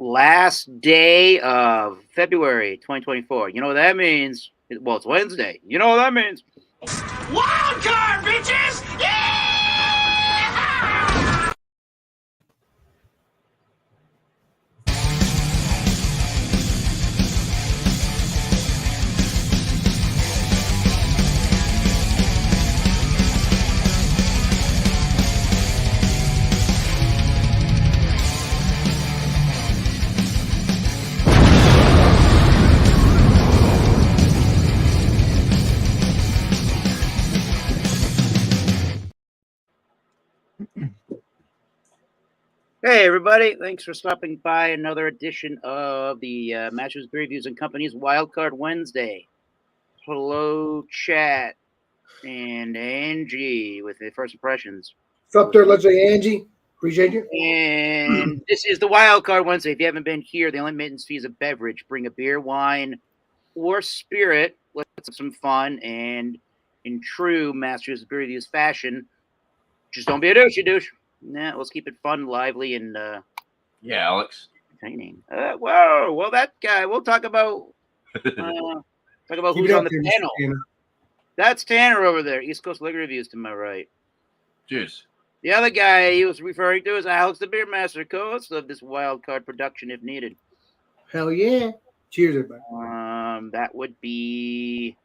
last day of February 2024. You know what that means? Well, it's Wednesday. You know what that means? Wild card, bitches! Yeah! Hey, everybody. Thanks for stopping by another edition of the Matches, Beer Reviews, and Company's Wildcard Wednesday. Hello, chat, and Angie with the first impressions. What's up there, let's say Angie? Appreciate you. And this is the Wildcard Wednesday. If you haven't been here, the only admittance fee is a beverage. Bring a beer, wine, or spirit. Let's have some fun. And in true Masters of Beer Reviews fashion, just don't be a douche. Nah, let's keep it fun, lively, and yeah, Alex. Entertaining. Well, that guy. We'll talk about who's on the panel. Tanner. That's Tanner over there. East Coast Liquor Reviews to my right. Cheers. The other guy he was referring to is Alex, the beer master, co-host of this wild card production, if needed. Hell yeah! Cheers, everybody. That would be.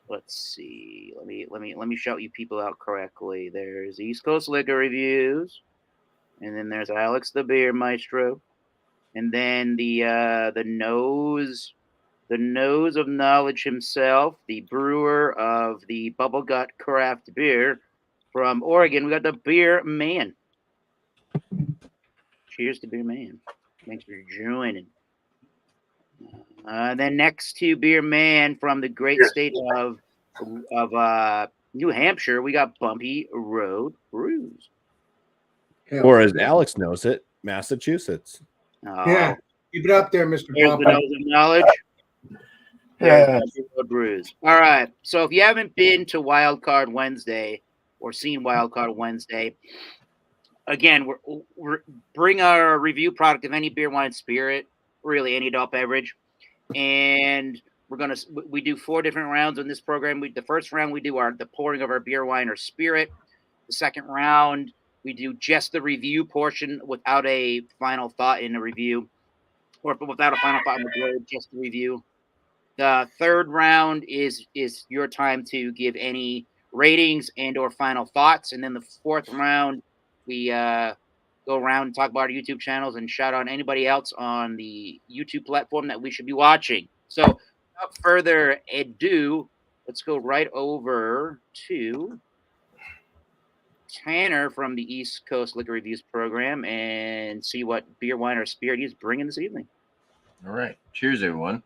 Let's see. Let me shout you people out correctly. There's East Coast Liquor Reviews, and then there's Alex the Beer Maestro, and then the nose of knowledge himself, the brewer of the Bubble Gut Craft Beer from Oregon. We got the Beer Man. Cheers to Beer Man. Thanks for joining. Then next to Beer Man from the great state of New Hampshire, we got Bumpy Road Brews. Or as Alex knows it, Massachusetts. Oh, Yeah, keep it up there, Mr. There's the Pulpy. nose of knowledge. Yeah. Bumpy Road Brews. All right. So if you haven't been to Wildcard Wednesday or seen Wildcard Wednesday, again, we're bring our review product of any beer, wine, spirit, really any adult beverage. And we do 4 different rounds in this program. The first round we do the pouring of our beer, wine, or spirit. The second round we do just the review portion without a final thought in the review, or without a final thought in the beer, just the review. The third round is your time to give any ratings and or final thoughts, and then the fourth round we go around and talk about our YouTube channels and shout out anybody else on the YouTube platform that we should be watching. So without further ado, let's go right over to Tanner from the East Coast Liquor Reviews program and see what beer, wine, or spirit he's bringing this evening. All right. Cheers, everyone.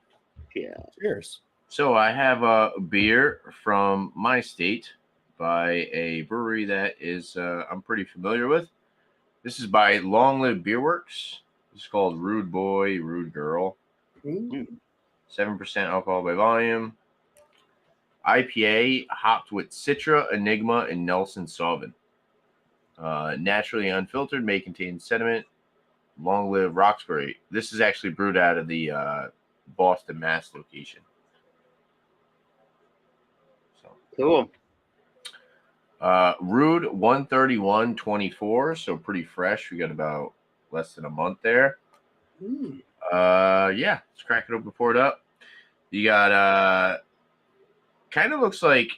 Yeah. Cheers. So I have a beer from my state by a brewery that is I'm pretty familiar with. This is by Long Live Beer Works. It's called Rude Boy, Rude Girl. 7% alcohol by volume. IPA hopped with Citra, Enigma, and Nelson Sauvin. Naturally unfiltered, may contain sediment. Long live Roxbury. This is actually brewed out of the Boston, Mass location. So Cool. Rude 131.24, so pretty fresh. We got about less than a month there. Yeah, let's crack it open, pour it up. You got kind of looks like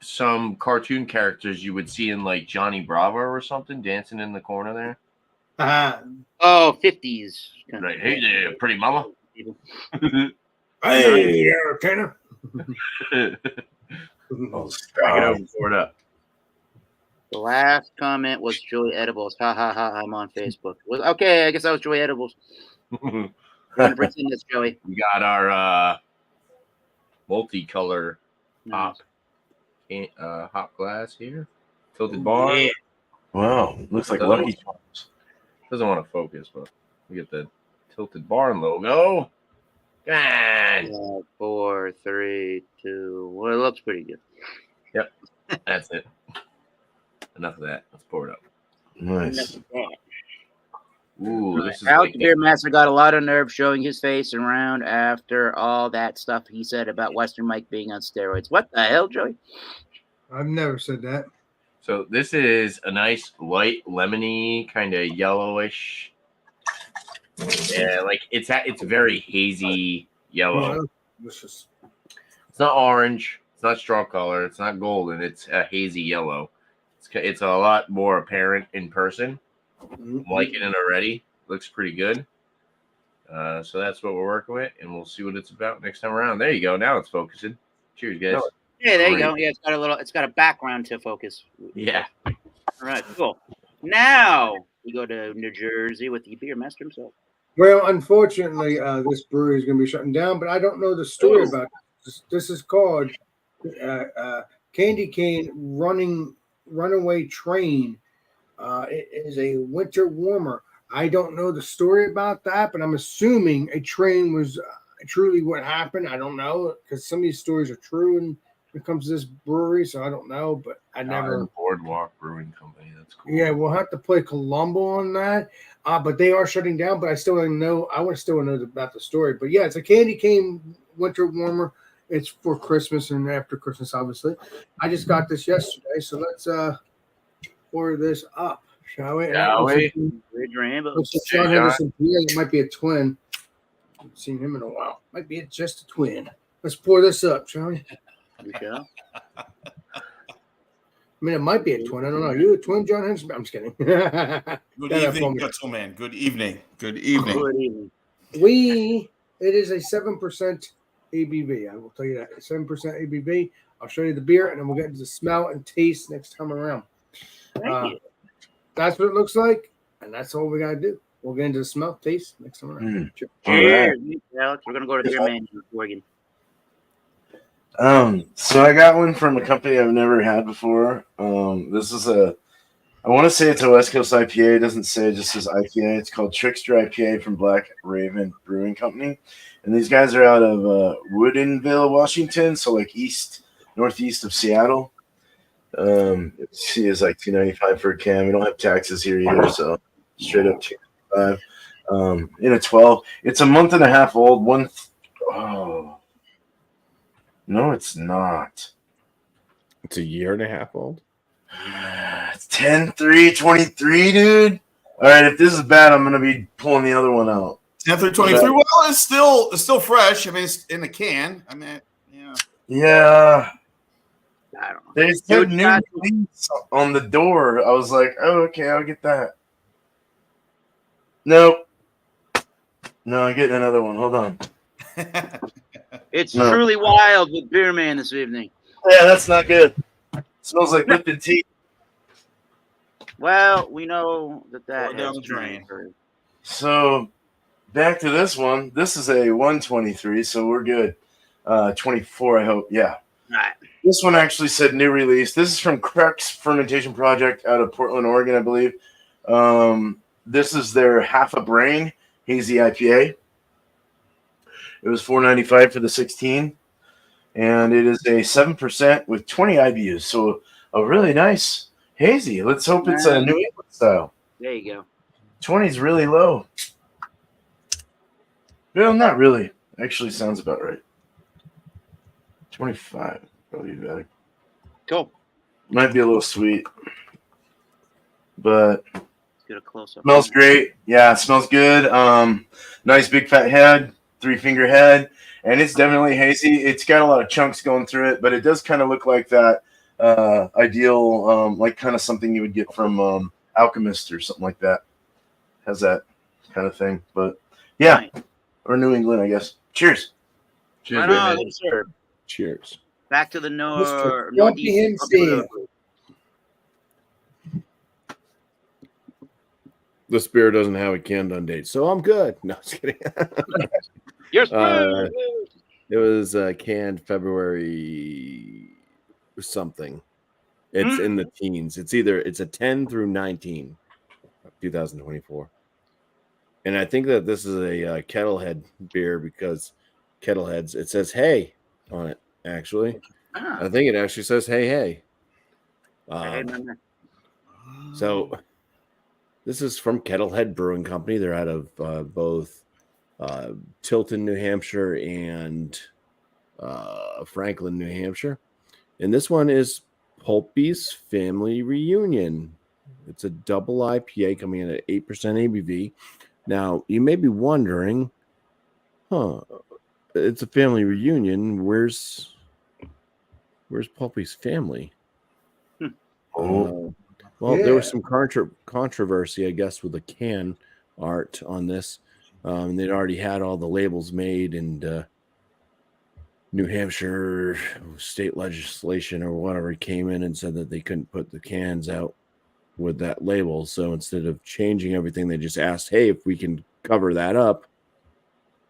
some cartoon characters you would see in like Johnny Bravo or something dancing in the corner there. Oh, 50s. Right. Hey there, pretty mama. Hey, there, Tanner. Crack it open, pour it up. The last comment was Joey Edibles. Ha ha ha! I'm on Facebook. Okay, I guess that was Joey Edibles. We're gonna bring in this, Joey. We got our multicolor hop glass here. Tilted bar. Yeah. Wow, looks like Lucky Charms. Doesn't want to focus, but we get the tilted barn logo. God. 4, 3, 2. Well, it looks pretty good. Yep, that's it. Enough of that. Let's pour it up. Nice. Ooh, this is Alex like the Beer Master got a lot of nerve showing his face around after all that stuff he said about Western Mike being on steroids. What the hell, Joey? I've never said that. so. This is a nice light lemony, kind of yellowish. Yeah, like it's very hazy yellow. Yeah, delicious. It's not orange. It's not straw color. It's not golden. It's a hazy yellow. It's a lot more apparent in person. I'm liking it already. Looks pretty good. So that's what we're working with, and we'll see what it's about next time around. There you go. Now it's focusing. Cheers, guys. Yeah, there you Great. go. Yeah, it's got a background to focus. Yeah. All right, cool. Now we go to New Jersey with the beer master himself. Well, unfortunately, this brewery is going to be shutting down, but I don't know the story Ooh. about this. This is called Candy Cane Runaway Train. It is a winter warmer. I don't know the story about that, but I'm assuming a train was truly what happened. I don't know because some of these stories are true when it comes to this brewery, so I don't know. But I never. Boardwalk Brewing Company. That's cool. Yeah, we'll have to play Colombo on that. But they are shutting down. But I still don't know. I want to still know about the story. But yeah, it's a candy cane winter warmer. It's for Christmas and after Christmas, obviously. I just got this yesterday, so let's order this up, shall we? Shall we? Red Rambo. John Henderson. Yeah, it might be a twin. I haven't seen him in a while. Might be just a twin. Let's pour this up, shall we? We shall. I mean, it might be a twin. I don't know. You a twin, John Henderson? I'm just kidding. Good evening, gentlemen. Good evening. Good evening. Good evening. It is a 7% ABV. I will tell you that. 7% ABV. I'll show you the beer, and then we'll get into the smell and taste next time around. Thank you. That's what it looks like, and that's all we got to do. We'll get into the smell, taste next time around. Cheers, right. Alex. We're gonna go to the beer man in Oregon. So I got one from a company I've never had before. This is I want to say it's a West Coast IPA. It doesn't say, it just says IPA. It's called Trickster IPA from Black Raven Brewing Company. And these guys are out of Woodinville, Washington. So like northeast of Seattle. C is like $2.95 for a can. We don't have taxes here either. So straight up $2.95. In a 12. It's a month and a half old. No, it's not. It's a year and a half old. It's 10/3/23, dude. All right, if this is bad, I'm gonna be pulling the other one out. 10/3/23. Well, it's still fresh. I mean, it's in a can. I mean, yeah. Yeah. I don't know. They said new release on the door. I was like, oh, okay, I'll get that. Nope. No, I'm getting another one. Hold on. It's truly wild with beer man this evening. Yeah, that's not good. Smells like lipton tea. Well, we know that Pour it down the drain. So back to this one. This is a 123, so we're good. 24, I hope. Yeah. All right. This one actually said new release. This is from Crux Fermentation Project out of Portland, Oregon, I believe. This is their Half a Brain Hazy IPA. It was $4.95 for the 16, and it is a 7% with 20 IBUs. So a really nice hazy. Let's hope it's a New England style. There you go. 20 is really low. Well, not really. Actually, sounds about right. 25 probably better. Cool. Might be a little sweet, but Let's get a close up. smells great. Yeah, it smells good. Nice big fat head. 3-finger head, and it's definitely hazy. It's got a lot of chunks going through it, but it does kind of look like that ideal, like kind of something you would get from Alchemist or something like that. Has that kind of thing, but yeah, Nice. Or New England, I guess. Cheers. Cheers, Right on, baby. yes, sir. Cheers. Back to the Mr. northeast. Pulpy This beer doesn't have a canned on date, so I'm good. No, just kidding. Yes, It was canned February something. It's in the teens. It's a 10 through 19 of 2024. And I think that this is a Kettlehead beer because Kettleheads, it says hey on it, actually. I think it actually says hey. So This is from Kettlehead Brewing Company. They're out of both Tilton, New Hampshire, and Franklin, New Hampshire. And this one is Pulpy's Family Reunion. It's a double IPA coming in at 8% ABV. Now, you may be wondering, it's a family reunion. Where's Pulpy's family? Well, there was some controversy, I guess, with the can art on this. They'd already had all the labels made, and New Hampshire state legislation or whatever came in and said that they couldn't put the cans out with that label. So instead of changing everything, they just asked, hey, if we can cover that up,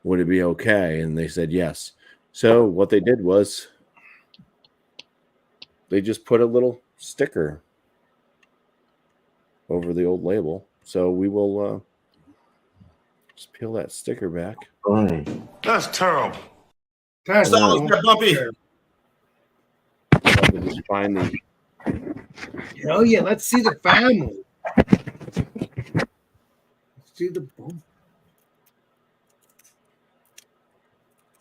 would it be okay? And they said yes. So what they did was they just put a little sticker over the old label. So we will just peel that sticker back. That's terrible. That's Sounds not like Bumpy. Just find the Hell yeah, let's see the family. Let's see the boom.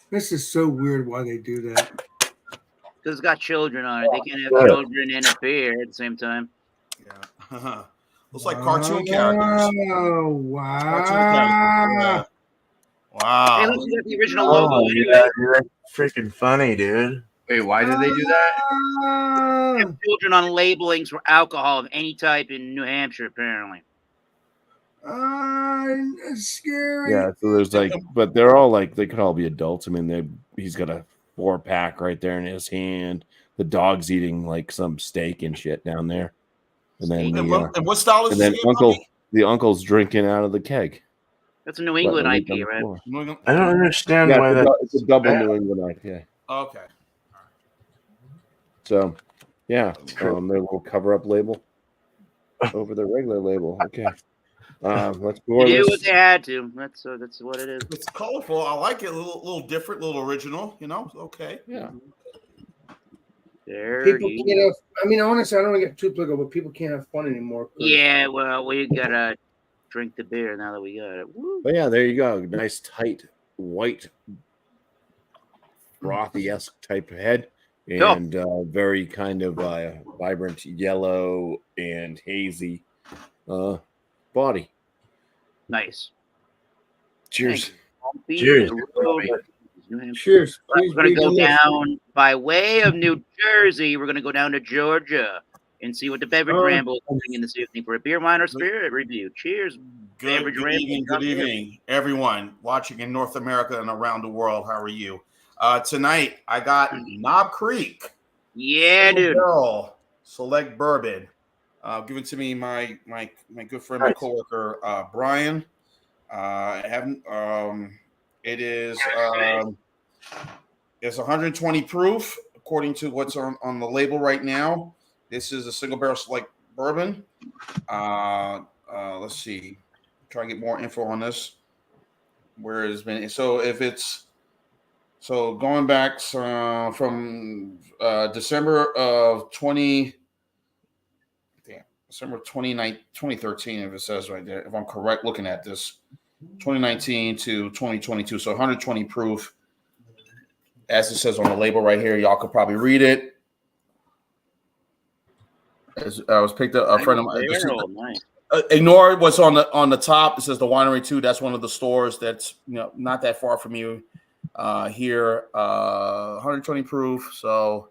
This is so weird why they do that. Because it's got children on it. They can't have children and a beer at the same time. Yeah. Looks like cartoon characters. Oh, wow. Cartoon characters. Yeah. Wow. Hey, look, you got the original logo. Anyway. Yeah, that's freaking funny, dude. Wait, why did they do that? They have children on labelings for alcohol of any type in New Hampshire, apparently. It's scary. yeah. So there's like, but they're all like they could all be adults. I mean, he's got a 4-pack right there in his hand. The dog's eating like some steak and shit down there, and then And what style is and then this? the uncle's drinking out of the keg. That's a New England Letting it IPA, right? on the floor. I don't understand Yeah, why that. it's a double New England IPA. Okay. So, yeah, their little cover-up label over the regular label. Okay, let's go. They did what they had to. That's what it is. It's colorful. I like it. A little different, a little original. You know, okay. Yeah. There People you can't have, I mean, honestly, I don't want to get too political, but people can't have fun anymore. 'Cause Yeah, well, we gotta drink the beer now that we got it. Woo. But yeah, there you go. Nice tight white frothy-esque type of head, and very kind of vibrant yellow and hazy body. Nice. Cheers. Cheers. Cheers. We're Please going be to go delicious. down by way of New Jersey. We're going to go down to Georgia and see what the beverage ramble is doing in this evening for a beer, wine, or spirit review. Cheers. Good evening, everyone watching in North America and around the world. How are you? Tonight, I got Knob Creek. Yeah, dude. Girl, select bourbon. Given to me my good friend, my coworker, Brian. I haven't. It is. It's 120 proof according to what's on the label right now. This is a single barrel select bourbon. Let's see. Try and get more info on this. Where it's been. So going back from December of 2013, if it says right there, if I'm correct looking at this, 2019 to 2022. So 120 proof, as it says on the label right here. Y'all could probably read it. As I was picked up, a friend of mine. Nice. Ignore what's on the top. It says the Winery 2. That's one of the stores that's not that far from you here. 120 proof. So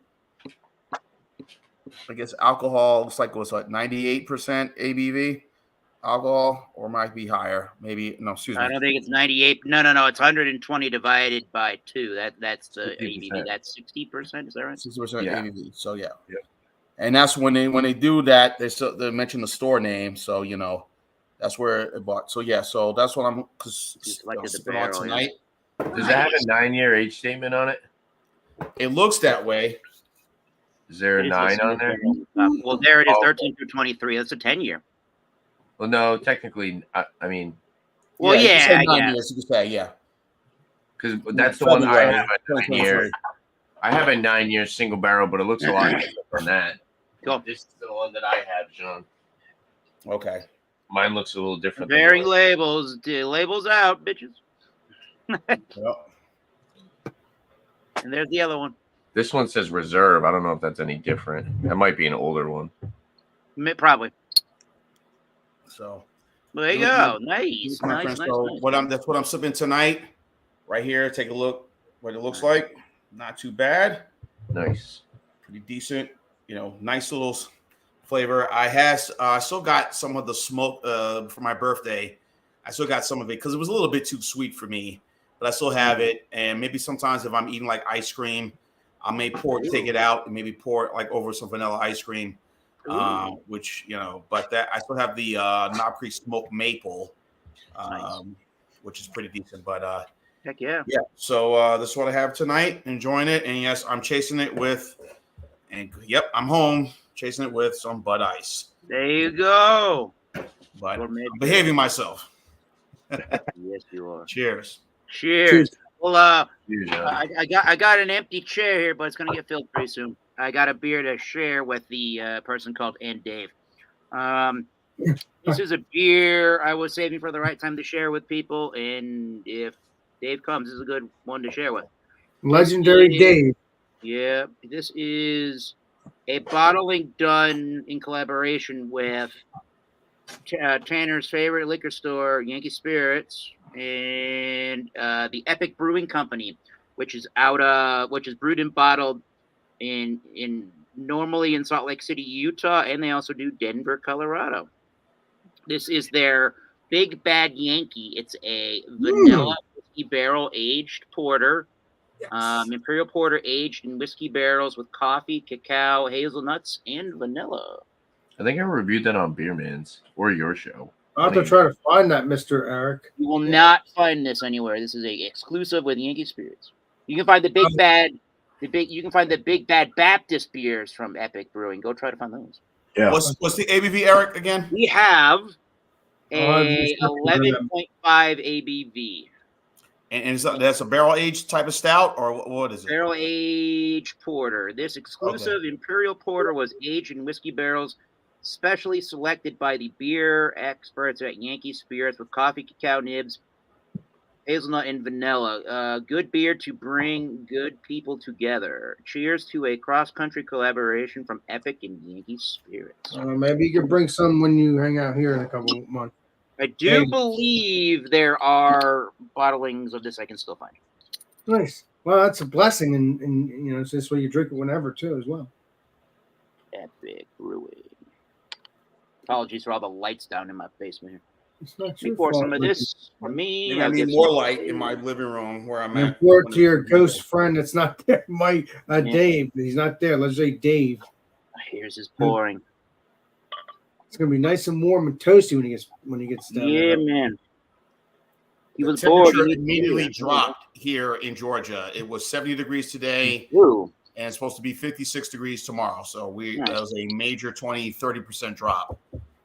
I guess alcohol looks like it was like 98% ABV alcohol, or might be higher. Maybe no. Excuse me. I don't think it's 98. No. It's 120 divided by 2. That's the ABV. That's 60%. Is that right? 60% Yeah. ABV. So yeah. And that's when they do that. They mention the store name, so that's where it bought. So yeah, so that's what I'm Selected the sipping on barrel, tonight. Does it have a 9-year age statement on it? It looks that way. Is there a 9 on there? Well, there it is, Oh. 13 through 23. That's a 10-year. Well, no, technically, I mean, Well, you yeah, said 9 yeah. years, you could say, yeah. because that's the one I February, have a 9-year. I have a 9-year single barrel, but it looks a lot different than that. Cool. This is the one that I have, Sean. Okay. Mine looks a little different. than Varying yours. labels. Labels out, bitches. Yep. And there's the other one. This one says reserve. I don't know if that's any different. That might be an older one. Probably. So Well, there you Good, go. good. Nice, my nice, friends, nice, so nice. that's what I'm sipping tonight. Right here. Take a look what it looks like. Not too bad. Nice. Pretty decent. Nice little flavor. I still got some of the smoke for my birthday. I still got some of it because it was a little bit too sweet for me, but I still have it. And maybe sometimes if I'm eating like ice cream, I may take it out and maybe pour it like over some vanilla ice cream, which, but that I still have the Knob Creek Smoked Maple, Nice. which is pretty decent. But Heck yeah. yeah, so this is what I have tonight. Enjoying it. And yes, I'm chasing it with, I'm home chasing it with some Bud Ice. There you go. But Or maybe- I'm behaving myself. Yes, you are. Cheers. Cheers. Well, Cheers, I got an empty chair here, but it's gonna get filled pretty soon. I got a beer to share with the person called Dave. This is a beer I was saving for the right time to share with people, and if Dave comes, this is a good one to share with. Legendary Dave. Yeah, this is a bottling done in collaboration with Tanner's favorite liquor store, Yankee Spirits, and the Epic Brewing Company, which is brewed and bottled in normally in Salt Lake City, Utah, and they also do Denver, Colorado. This is their Big Bad Yankee. It's a vanilla whiskey barrel aged porter. Yes. Imperial porter aged in whiskey barrels with coffee, cacao, hazelnuts, and vanilla. I think I reviewed that on Beer Man's or your show. I'll have to try to find that, Mr. Eric. You will not find this anywhere. This is a exclusive with Yankee Spirits. You can find the Big Bad, you can find the Big Bad Baptist beers from Epic Brewing. Go try to find those. Yeah. What's the ABV, Eric, again? We have a 11.5 ABV. And that's a barrel aged type of stout, or what is it? Barrel aged porter. This exclusive Imperial porter was aged in whiskey barrels, specially selected by the beer experts at Yankee Spirits with coffee, cacao nibs, hazelnut, and vanilla. Good beer to bring good people together. Cheers to a cross-country collaboration from Epic and Yankee Spirits. Maybe you can bring some when you hang out here in a couple of months. I do believe there are bottlings of this I can still find. Nice. Well, that's a blessing, and it's this way you drink it whenever too, as well. Epic Brewing. Apologies for all the lights down in my basement here. It's not Let me your pour fault. some of this for me. Maybe I need more light in my living room where I'm at. Pour it to your ghost friend that's not there, Dave. He's not there. Let's say Dave. Here's his pouring. It's gonna be nice and warm and toasty when he gets down. Yeah, there. Man. He The was bored. temperature immediately dropped here in Georgia. It was 70 degrees today. Ooh. And it's supposed to be 56 degrees tomorrow. So that was a major 30% drop.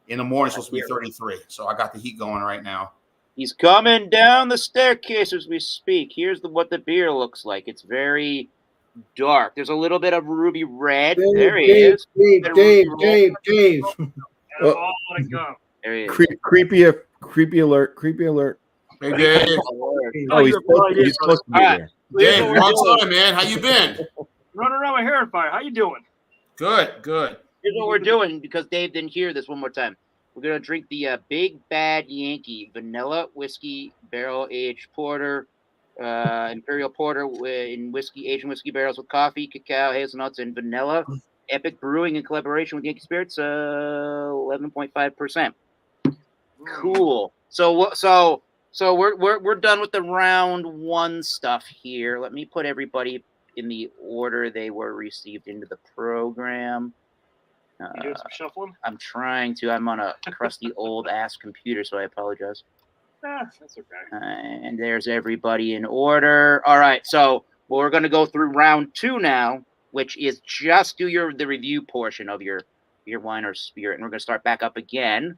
In the morning, it's supposed to be 33. So I got the heat going right now. He's coming down the staircase as we speak. Here's what the beer looks like. It's very dark. There's a little bit of ruby red. There he is. Dave. Oh, there he is. Creepy alert. Hey, Dave. Oh, he's supposed to be there. Dave, long time, man. How you been? Running around my hair on fire. How you doing? Good. Here's what we're doing because Dave didn't hear this one more time. We're going to drink the Big Bad Yankee vanilla whiskey barrel aged porter, Imperial porter in Asian whiskey barrels with coffee, cacao, hazelnuts, and vanilla. Epic Brewing in collaboration with Yankee Spirits, 11.5%. Cool. So we're done with the round one stuff here. Let me put everybody in the order they were received into the program. You doing some shuffling? I'm trying to. I'm on a crusty old ass computer, so I apologize. That's okay. And there's everybody in order. All right, so we're going to go through round two now, which is just do the review portion of your wine or spirit, and we're going to start back up again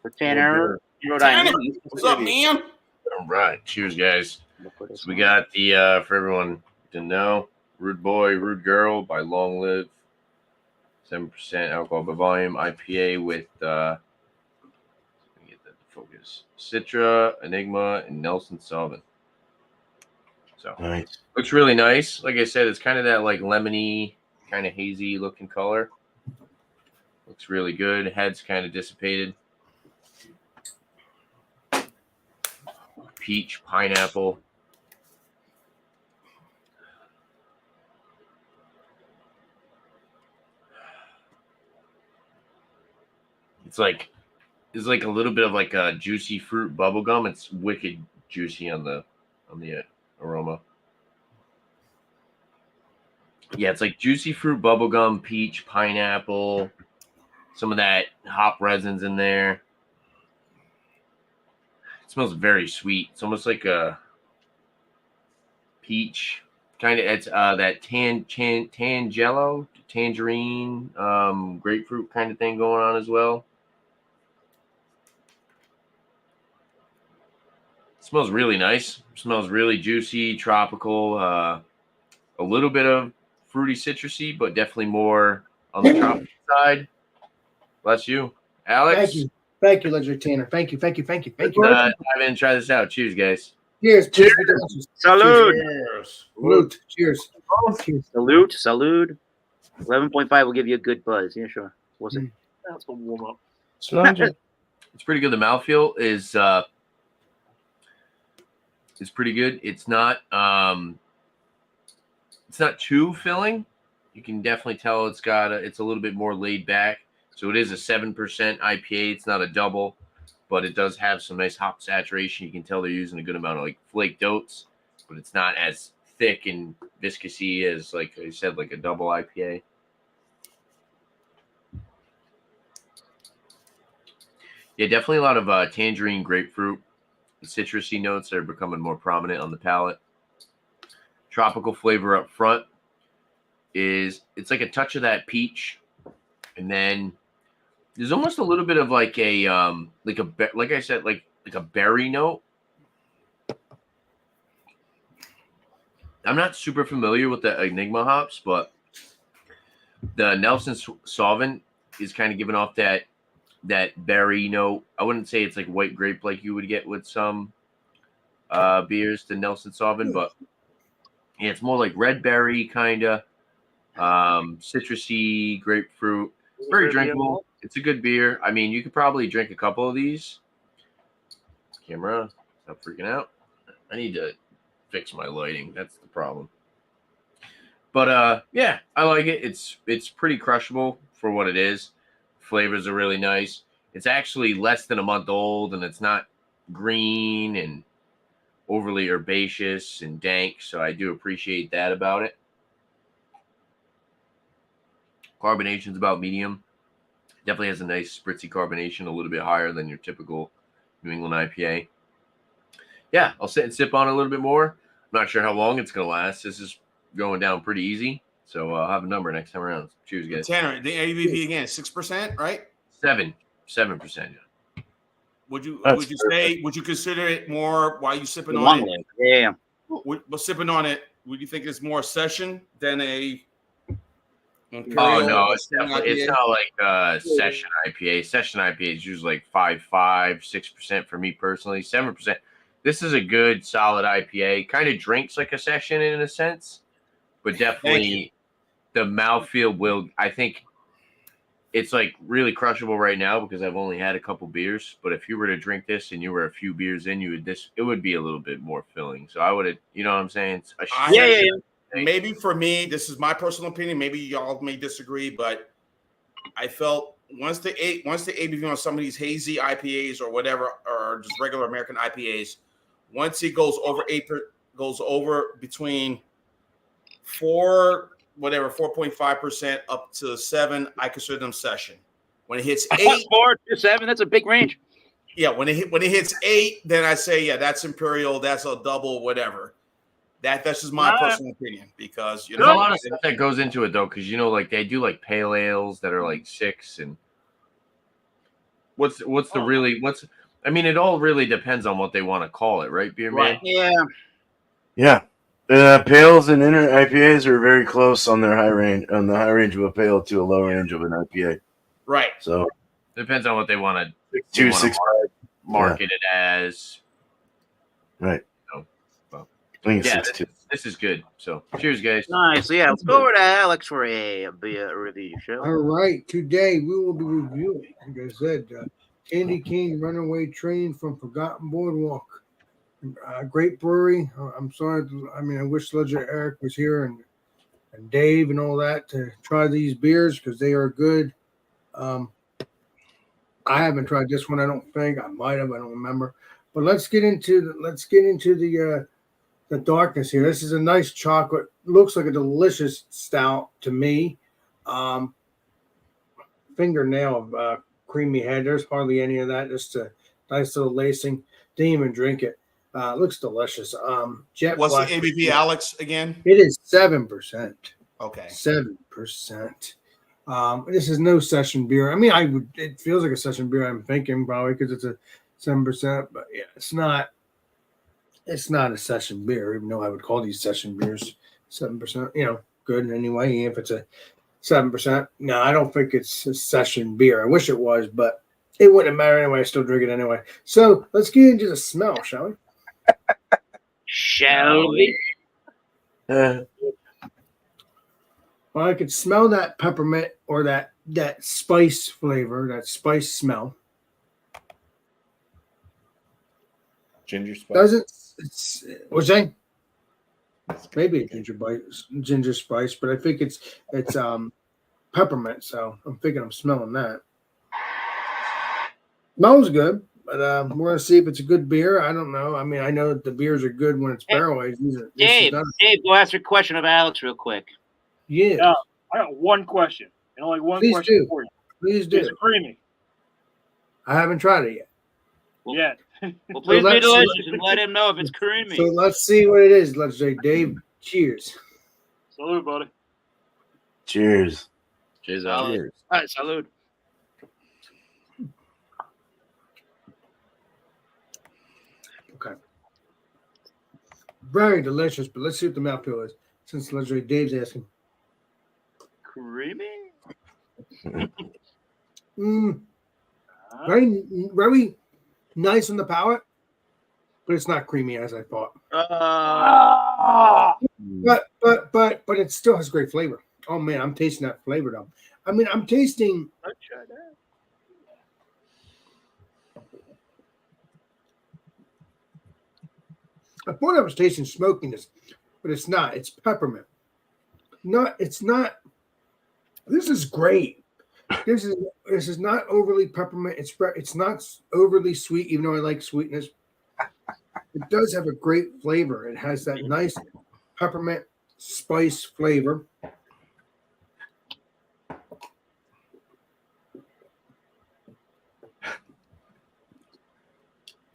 for Tanner. What's up, man? All right, cheers, guys. So we got the for everyone to know, Rude Boy, Rude Girl by Long Live, 7% alcohol by volume IPA with focus. Citra, Enigma, and Nelson Sullivan. So Nice. looks really nice. Like I said, it's kind of that like lemony, kind of hazy looking color. Looks really good. Head's kind of dissipated. Peach, pineapple. It's like a little bit of like a juicy fruit bubble gum. It's wicked juicy on the aroma. Yeah, it's like juicy fruit bubble gum, peach, pineapple, some of that hop resins in there. It smells very sweet. It's almost like a peach kind of. It's that tangelo, tangerine, grapefruit kind of thing going on as well. Smells really nice. Smells really juicy, tropical. A little bit of fruity, citrusy, but definitely more on the tropical side. Bless you, Alex. Thank you, Legendary Tanner. Thank you. Dive in and try this out. Cheers, guys. Cheers. Salute. Cheers. Salute. 11.5 will give you a good buzz. Yeah, sure. What's it? That's a warm up. It's pretty good. The mouthfeel is pretty good. It's not too filling. You can definitely tell it's a little bit more laid back. So it is a 7% IPA. It's not a double, but it does have some nice hop saturation. You can tell they're using a good amount of like flaked oats, but it's not as thick and viscousy as, like I said, like a double IPA. Yeah, definitely a lot of tangerine, grapefruit, citrusy notes that are becoming more prominent on the palate. Tropical flavor up front it's like a touch of that peach, and then there's almost a little bit of like a like I said, like a berry note. I'm not super familiar with the Enigma hops, but the Nelson Sauvin is kind of giving off that berry note. I wouldn't say it's like white grape like you would get with some beers, the Nelson Sauvin, but yeah, it's more like red berry kind of, citrusy, grapefruit. Very drinkable. It's a good beer. I mean, you could probably drink a couple of these. Camera, stop freaking out. I need to fix my lighting. That's the problem. But yeah, I like it. It's pretty crushable for what it is. Flavors are really nice. It's actually less than a month old, and it's not green and overly herbaceous and dank, so I do appreciate that about it. Carbonation's about medium. Definitely has a nice spritzy carbonation, a little bit higher than your typical New England IPA. Yeah, I'll sit and sip on it a little bit more. I'm not sure how long it's going to last. This is going down pretty easy, so I'll have a number next time around. Cheers, guys. Tanner, the ABV again, 6%, right? 7%. Yeah. Would you consider it more while you sipping on it? Yeah. But sipping on it, would you think it's more session than a Imperial? Oh no, it's not like session IPA. Session IPA is usually like 5.5, 6% for me personally, 7%. This is a good solid IPA. Kind of drinks like a session in a sense, but definitely the mouthfeel will. I think it's like really crushable right now because I've only had a couple beers. But if you were to drink this and you were a few beers in, it would be a little bit more filling. So I would, you know what I'm saying? Yeah. Maybe for me, this is my personal opinion. Maybe y'all may disagree, but I felt once the ABV on some of these hazy IPAs or whatever, or just regular American IPAs, once it goes over 8, goes over between 4.5% up to 7, I consider them session. When it hits 8, 4 to 7, that's a big range. Yeah, when it hits 8, then I say, yeah, that's Imperial, that's a double, whatever. That's just my personal opinion, because there's a lot of stuff that goes into it though, because like they do like pale ales that are like 6, and I mean, it all really depends on what they want to call it, right, beer man? Yeah. Pales and inner IPAs are very close on the high range of a pale to a low range of an IPA. Right. So depends on what they want to. 6.2, 6.5. marketed as. Right. No. Well, I think it's yeah, 6-2. this is good. So, cheers, guys. Nice. So yeah, let's go over to Alex for a beer review show. All right, today we will be reviewing, like I said, Candy Cane Runaway Train from Forgotten Boardwalk. Great brewery. I'm sorry. I mean, I wish Ledger Eric was here and Dave and all that to try these beers because they are good. I haven't tried this one. I don't think I might have. I don't remember. But let's get into the darkness here. This is a nice chocolate. Looks like a delicious stout to me. Fingernail of creamy head. There's hardly any of that. Just a nice little lacing. Didn't even drink it. Looks delicious. Jet What's the black. ABV, Alex, again? It is 7%. Okay. 7%. This is no session beer. I mean, it feels like a session beer. I'm thinking probably because it's a 7%, but yeah, it's not a session beer, even though I would call these session beers 7%. Good anyway. Even if it's a 7%. No, I don't think it's a session beer. I wish it was, but it wouldn't matter anyway. I still drink it anyway. So let's get into the smell, shall we? Shall we? Well, I could smell that peppermint or that spice flavor, that spice smell. Ginger spice. It's what's that? Maybe a ginger spice, but I think it's peppermint. So I'm thinking I'm smelling that. Smells good, but we're gonna see if it's a good beer. I don't know. I mean, I know that the beers are good when it's barrel aged. Dave, go ask your question of Alex real quick. Yeah. I got one question, and only one Please question do. for you. Please do. Is it creamy? I haven't tried it yet. Yeah. Well, please be let's- delicious and let him know if it's creamy. So let's see what it is. Let's say, Dave, cheers. Salute, buddy. Cheers. Cheers, Salud. Alex. Cheers. All right, salud. Okay. Very delicious, but let's see what the mouthfeel is. Since let's say Dave's asking. Creamy? Very, very nice on the palate, but it's not creamy as I thought. But it still has great flavor. Oh man, I'm tasting that flavor though. I mean, I'm tasting. I thought I was tasting smokiness, but it's not. It's peppermint. It's not. This is great. This is not overly peppermint. It's not overly sweet, even though I like sweetness. It does have a great flavor. It has that nice peppermint spice flavor.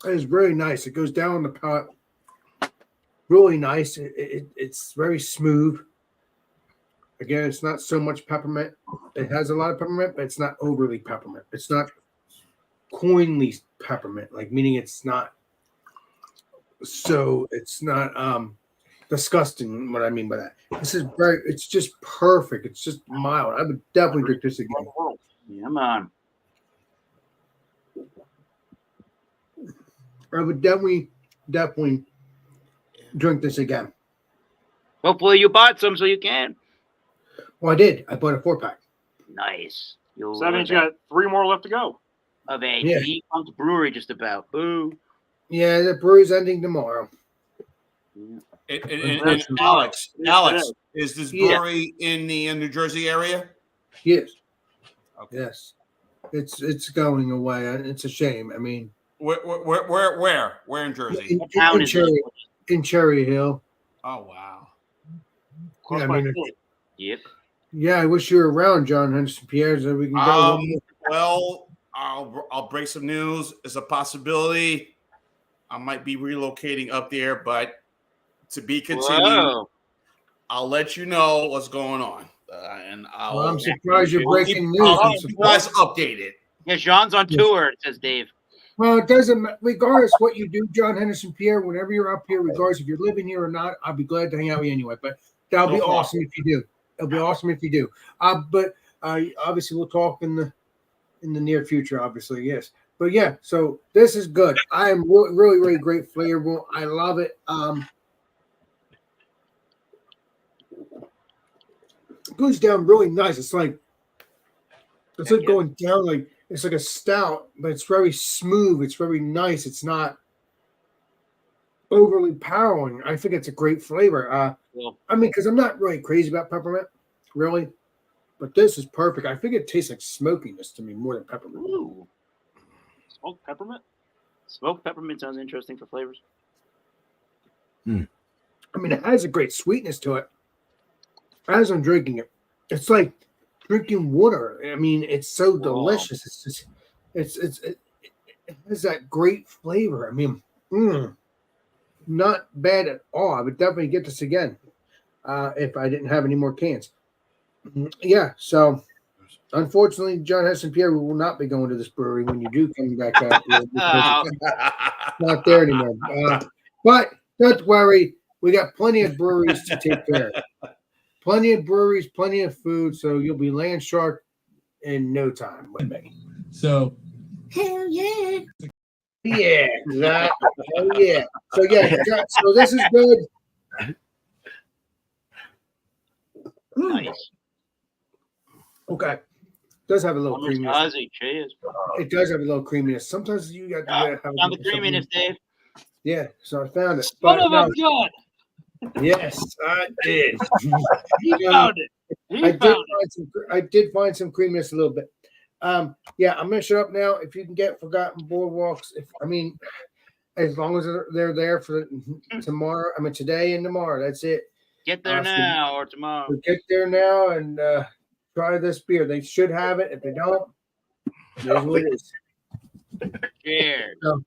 It is very nice. It goes down on the palate. Really nice. It's very smooth. Again, it's not so much peppermint. It has a lot of peppermint, but it's not overly peppermint. It's not coinly peppermint, like meaning it's not disgusting. What I mean by that. It's just perfect. It's just mild. I would definitely drink this again. Yeah, man. I would definitely drink this again. Hopefully you bought some so you can. Well, I did. I bought a 4-pack. Nice. So that means you got 3 more left to go. of a Yeah. defunct brewery just about. Boo. Yeah, the brewery's ending tomorrow. And Alex, is this brewery in the New Jersey area? Yes. Okay. Yes. It's going away. It's a shame. I mean, Where in Jersey? What town is it? in Cherry Hill. Oh wow. Yeah, I mean, Yep. yeah, I wish you were around, John Henderson Pierre, so we can go. Well, I'll break some news. It's a possibility. I might be relocating up there, but to be continued. Whoa. I'll let you know what's going on, I'm surprised you're breaking news. I'll I'm keep you surprised. guys updated. Yeah, Jean's on tour, it says Dave. Well, it doesn't. Regardless what you do, John Henderson Pierre, whenever you're up here, regardless if you're living here or not, I'll be glad to hang out with you anyway. But that'll be awesome if you do. It'll be awesome if you do. But obviously we'll talk in the near future. Obviously, yes. But yeah, so this is good. I am really, really, really great flavorful. I love it. It goes down really nice. It's like going down like it's like a stout, but it's very smooth. It's very nice. It's not overly powering. I think it's a great flavor. I mean, because I'm not really crazy about peppermint, really, but this is perfect. I think it tastes like smokiness to me more than peppermint. Ooh. Smoked peppermint? Smoked peppermint sounds interesting for flavors. I mean, it has a great sweetness to it. As I'm drinking it, it's like drinking water. I mean, it's so delicious. It's just, it has that great flavor. I mean, not bad at all. I would definitely get this again if I didn't have any more cans. Yeah, so unfortunately, John Hess and Pierre, we will not be going to this brewery when you do come back out. Not there anymore. But don't worry, we got plenty of breweries to take care of. Plenty of breweries, plenty of food, so you'll be land shark in no time with me. So, hell yeah. Yeah, exactly. Oh yeah. So yeah, so this is good. Nice. Okay. It does have a little creaminess. Cheers. It does have a little creaminess. Sometimes you got to have found the creaminess, Dave. Yeah, so I found it. Son of a gun. Yes, I did. He found it. I did find some creaminess a little bit. Yeah, I'm gonna shut up now. If you can get forgotten boardwalks, as long as they're there for tomorrow. I mean today and tomorrow. That's it. Get there now or tomorrow. So get there now and try this beer. They should have it. If they don't, here's what it is. Cheers. So,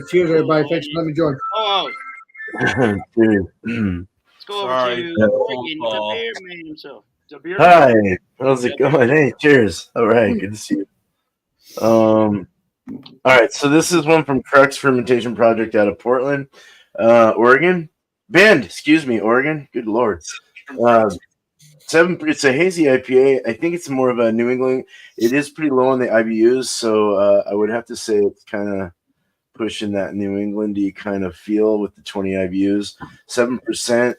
cheers, everybody. Thanks for letting me join. Oh. Let's go over to the beer man himself. Hi, how's it going? Hey, cheers. All right, good to see you. All right, so this is one from Crux Fermentation Project out of Portland, Oregon. Bend, Oregon. Good lord. It's a hazy IPA. I think it's more of a New England. It is pretty low on the IBUs, so I would have to say it's kind of pushing that New Englandy kind of feel with the 20 IBUs, 7%.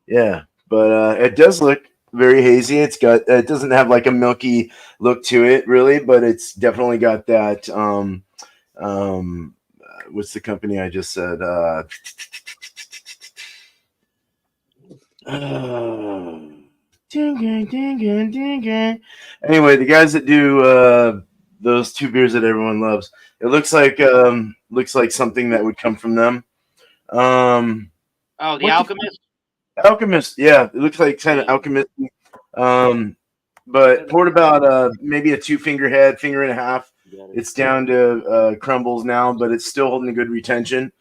Yeah, but it does look very hazy. It doesn't have like a milky look to it really, but it's definitely got that. What's the company I just said? Anyway, the guys that do those two beers that everyone loves. It looks like something that would come from them. The Alchemist? Alchemist, yeah. It looks like kind of Alchemist. But poured about maybe a 2-finger head, finger and a half. It's down to crumbles now, but it's still holding a good retention.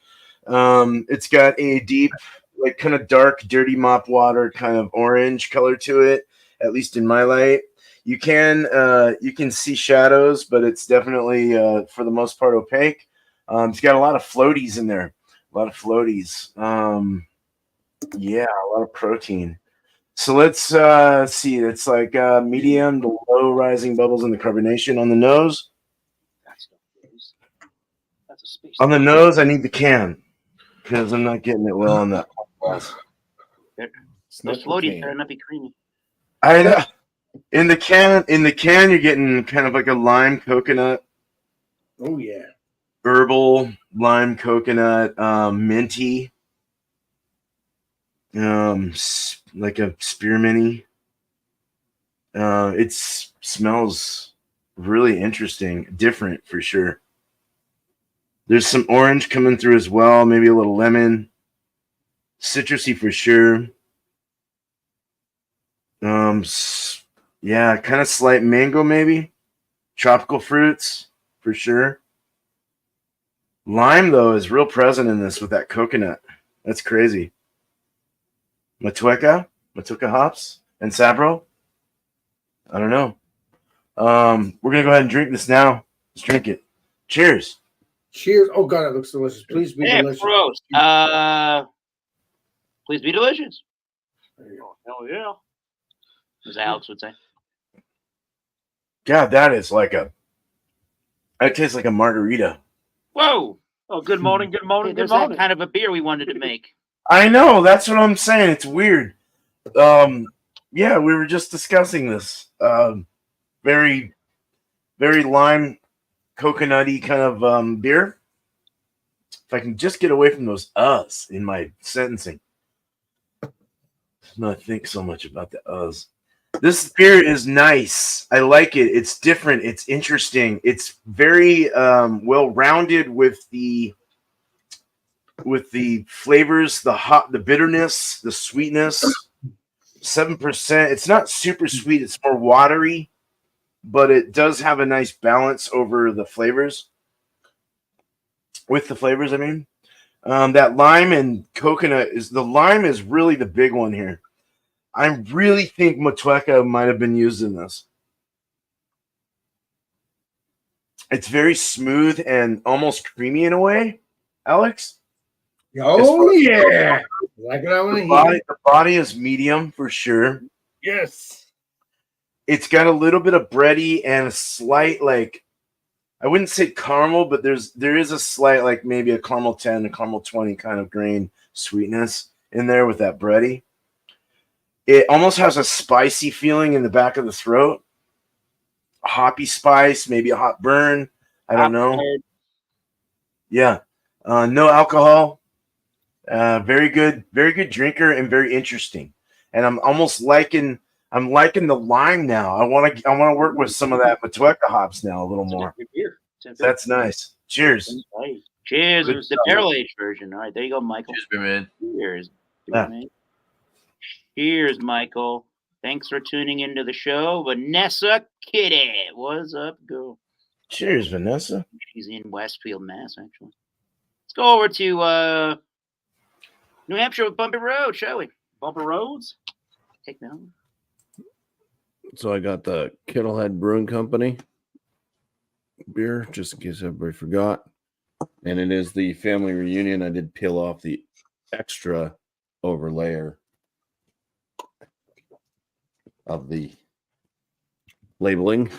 It's got a deep, like kind of dark, dirty mop water kind of orange color to it, at least in my light. You can see shadows, but it's definitely for the most part opaque. It's got a lot of floaties in there, a lot of floaties. Yeah, a lot of protein. So let's see. It's like medium to low rising bubbles in the carbonation on the nose. That's a space. On the nose, I need the can because I'm not getting it well on that. Those floaties better not be creamy. I know. In the can, you're getting kind of like a lime coconut. Oh yeah. Herbal lime coconut, minty. Like a spearminty. It smells really interesting, different for sure. There's some orange coming through as well, maybe a little lemon, citrusy for sure. Yeah, kind of slight mango maybe, tropical fruits for sure. Lime though is real present in this with that coconut. That's crazy. Matueka hops, and Sabro. I don't know. We're gonna go ahead and drink this now. Let's drink it. Cheers. Cheers. Oh god, it looks delicious. Please be delicious. Gross. Please be delicious. Oh, hell yeah. As Alex would say. God, that is like a That tastes like a margarita. Whoa! Oh, good morning, good morning, Hey, good there's that morning. kind of a beer we wanted to make. I know. That's what I'm saying. It's weird. Yeah, we were just discussing this. Very, very lime, coconutty kind of beer. If I can just get away from those us in my sentencing. Not think so much about the us. This beer is nice. I like it. It's different. It's interesting. It's very well rounded with the flavors, the hot, the bitterness, the sweetness. 7%. It's not super sweet. It's more watery, but it does have a nice balance over the flavors. With the flavors, I mean, that lime and coconut the lime is really the big one here. I really think Motueka might have been used in this. It's very smooth and almost creamy in a way, Alex. Oh yeah, like what I want to hear. The body is medium for sure. Yes. It's got a little bit of bready and a slight, like, I wouldn't say caramel, but there is a slight, like maybe a caramel 10, a caramel 20 kind of grain sweetness in there with that bready. It almost has a spicy feeling in the back of the throat. A hoppy spice, maybe a hot burn. I don't know. Yeah. No alcohol. Very good drinker and very interesting. And I'm almost liking the lime now. I want to work with some of that Motueka hops now a little more. That's nice. Cheers. Cheers. Good It was the stuff. barrel aged version. All right, there you go, Michael. Cheers, man. Cheers. Yeah. Cheers, Michael. Thanks for tuning into the show. Vanessa Kitty. What's up, girl? Cheers, Vanessa. She's in Westfield, Mass, actually. Let's go over to New Hampshire with Bumpy Road, shall we? Bumper Roads. Take that one. So I got the Khead Brewing Company beer, just in case everybody forgot. And it is the family reunion. I did peel off the extra overlayer of the labeling.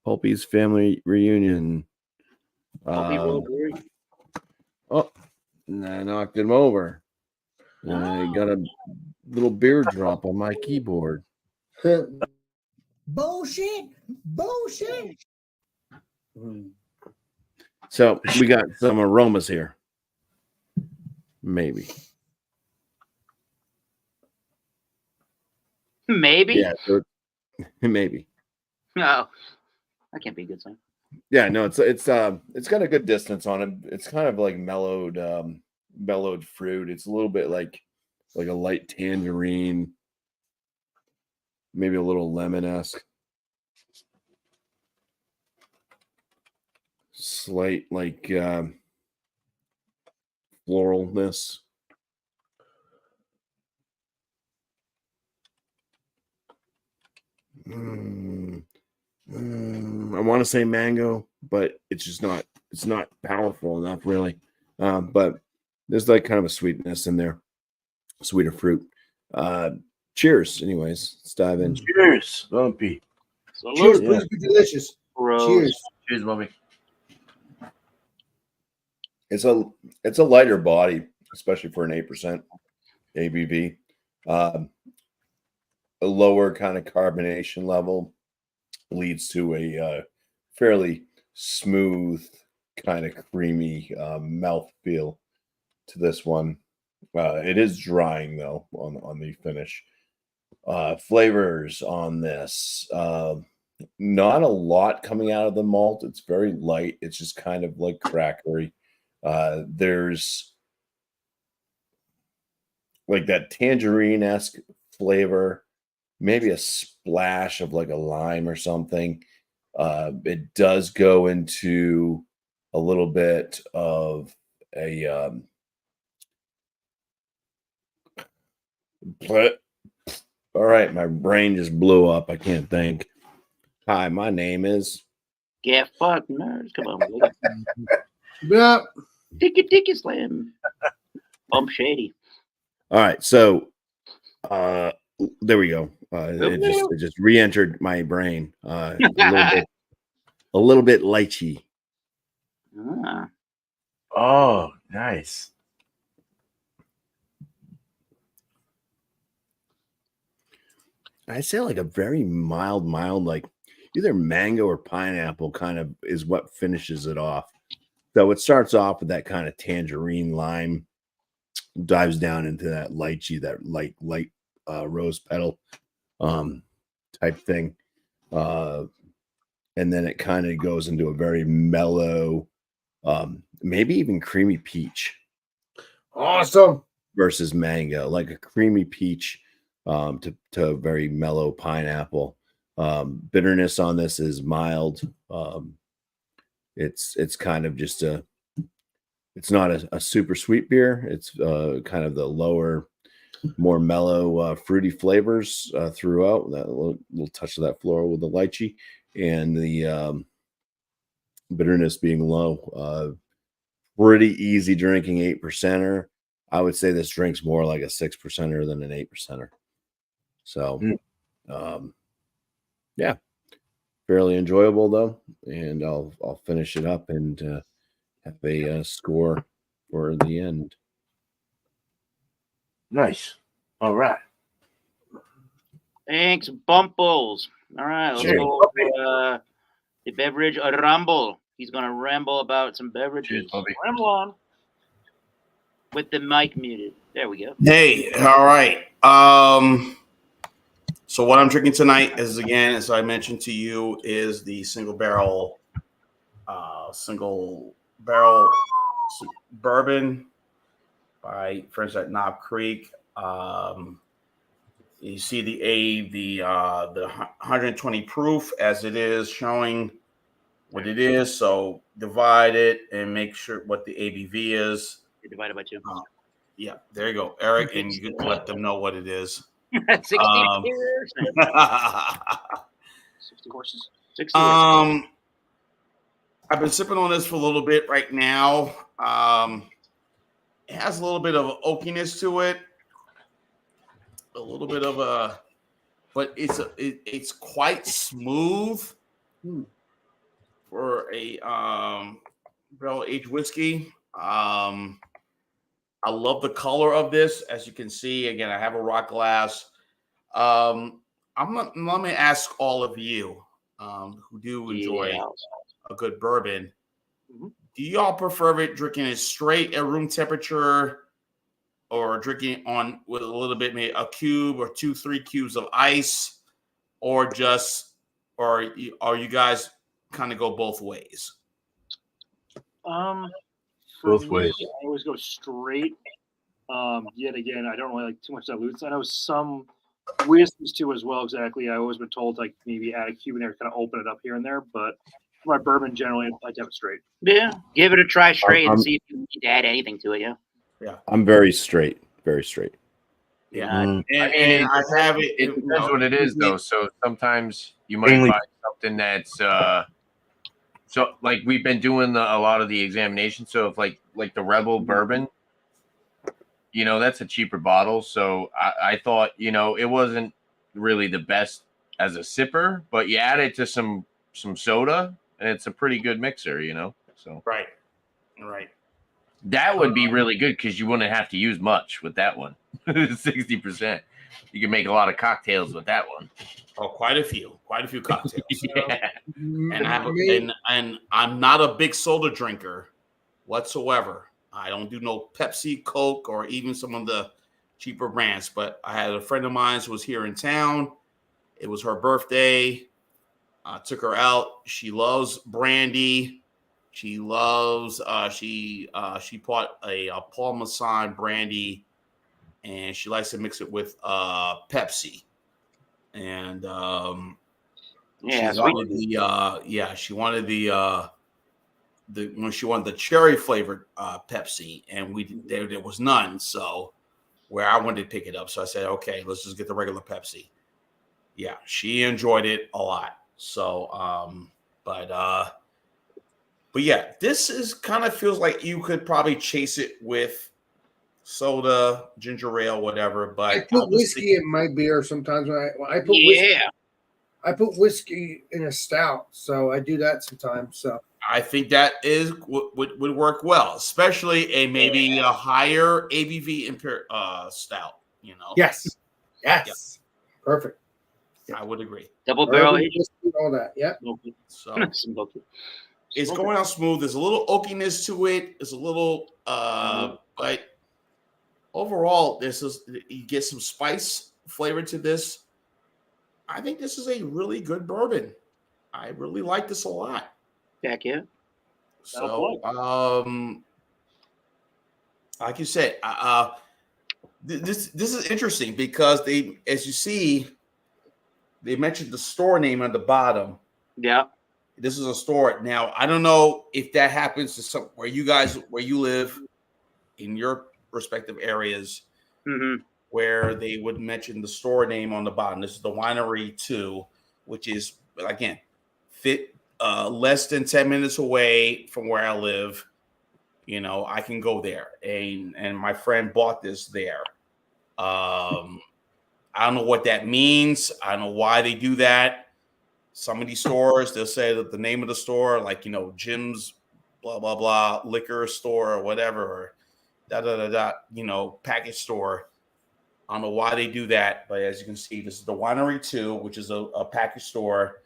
Pulpy's family reunion. Bumpy Road Brewery. Oh, and I knocked him over. And I got a little beer drop on my keyboard. Bullshit. So we got some aromas here. Maybe. Maybe? Yeah, so maybe. No. That can't be a good sign. Yeah, no, it's got a good distance on it. It's kind of like mellowed fruit. It's a little bit like a light tangerine, maybe a little lemon-esque. Slight like floralness. I want to say mango, but it's just not. It's not powerful enough, really. But there's like kind of a sweetness in there, sweeter fruit. Cheers, anyways. Let's dive in. Cheers, Bumpy. Salute. Cheers, Yeah. please be delicious. Rose. Cheers. Cheers, Bobby. It's a lighter body, especially for an 8% ABV. A lower kind of carbonation level leads to a fairly smooth, kind of creamy mouthfeel to this one. It is drying though on the finish. Flavors on this, not a lot coming out of the malt. It's very light. It's just kind of like crackery. There's like that tangerine-esque flavor, maybe a splash of like a lime or something. It does go into a little bit of a all right, my brain just blew up. I can't think. Hi, my name is Get fucked, nerds. Come on, baby. Yep. Ticky slam. Bump shady. all right. So there we go. It just re-entered my brain. A little bit lychee. Ah. Oh, nice. I say like a very mild, like either mango or pineapple kind of is what finishes it off. So it starts off with that kind of tangerine lime, dives down into that lychee, that light rose petal type thing. And then it kind of goes into a very mellow, maybe even creamy peach. Awesome. Versus mango, like a creamy peach to very mellow pineapple. Bitterness on this is mild. It's kind of just it's not a super sweet beer. It's kind of the lower, more mellow, fruity flavors throughout. That little touch of that floral with the lychee, and the bitterness being low. Pretty easy drinking 8%er. I would say this drink's more like a 6%er than an 8%er. So, yeah, fairly enjoyable though. And I'll finish it up and have a score for the end. Nice. All right. Thanks, Bumples. All right, let's Sure. go over the beverage ramble. He's going to ramble about some beverages. Cheers, Pulpy. Ramble on. With the mic muted. There we go. Hey, all right. So what I'm drinking tonight is, again, as I mentioned to you, is the single barrel bourbon by friends at Knob Creek. You see the 120 proof as it is showing what it is. So divide it and make sure what the ABV is. You're divided by 2. Yeah, there you go, Eric, and you can let them know what it is. 60 years. 60 horses. 60 years. I've been sipping on this for a little bit right now. It has a little bit of oakiness to it, a little bit of but it's quite smooth for a barrel aged whiskey. I love the color of this. As you can see, again, I have a rock glass. Let me ask all of you who do enjoy a good bourbon. Mm-hmm. Do y'all prefer it drinking it straight at room temperature, or drinking on with a little bit, maybe a cube or 2-3 cubes of ice, or you guys kind of go both ways? For Both me, ways. I always go straight. Yet again, I don't really like too much dilutes. I know some whiskeys too as well. Exactly. I've always been told like maybe add a cube in there, kind of open it up here and there. But for my bourbon, generally, I like to have it straight. Yeah, give it a try straight and see if you need to add anything to it. Yeah. I'm very straight. Very straight. Yeah, Mm. and I have it. It depends what it is, though. So sometimes you might Mainly- buy something that's so like we've been doing a lot of the examination. So if like the Rebel bourbon, that's a cheaper bottle. So I thought it wasn't really the best as a sipper, but you add it to some soda, and it's a pretty good mixer. So Right. that would be really good because you wouldn't have to use much with that one. 60%. You can make a lot of cocktails with that one. Oh, quite a few cocktails. Yeah. And I'm not a big soda drinker whatsoever. I don't do no Pepsi, Coke, or even some of the cheaper brands. But I had a friend of mine who was here in town. It was her birthday. I took her out. She loves brandy. She loves. She bought a Paul Masson brandy, and she likes to mix it with Pepsi. And Yeah, she wanted when she wanted the cherry flavored Pepsi, and there was none. So where I wanted to pick it up, so I said, okay, let's just get the regular Pepsi. Yeah, she enjoyed it a lot. So but yeah, this is kind of feels like you could probably chase it with soda, ginger ale, whatever. But I put whiskey in my beer sometimes. When I put whiskey, I put whiskey in a stout, so I do that sometimes. So I think that is would work well, especially maybe a higher ABV stout. You know. Yes. Yep. Perfect. I would agree. Double barrel Bourbon, aged. whiskey, all that. Yep. So Smoky. it's going out smooth. There's a little oakiness to it. It's a little, but overall, you get some spice flavor to this. I think this is a really good bourbon. I really like this a lot. Heck yeah. So, like you said, this is interesting because as you see, they mentioned the store name on the bottom. Yeah. This is a store. Now, I don't know if that happens to where you live in your respective areas, where they would mention the store name on the bottom. This is the Winery 2, which is, again, less than 10 minutes away from where I live. You know, I can go there. And my friend bought this there. I don't know what that means. I don't know why they do that. Some of these stores, they'll say that the name of the store, like, you know, Jim's blah, blah, blah, liquor store or whatever, or you know, package store. I don't know why they do that, but as you can see, this is the Winery 2, which is a package store,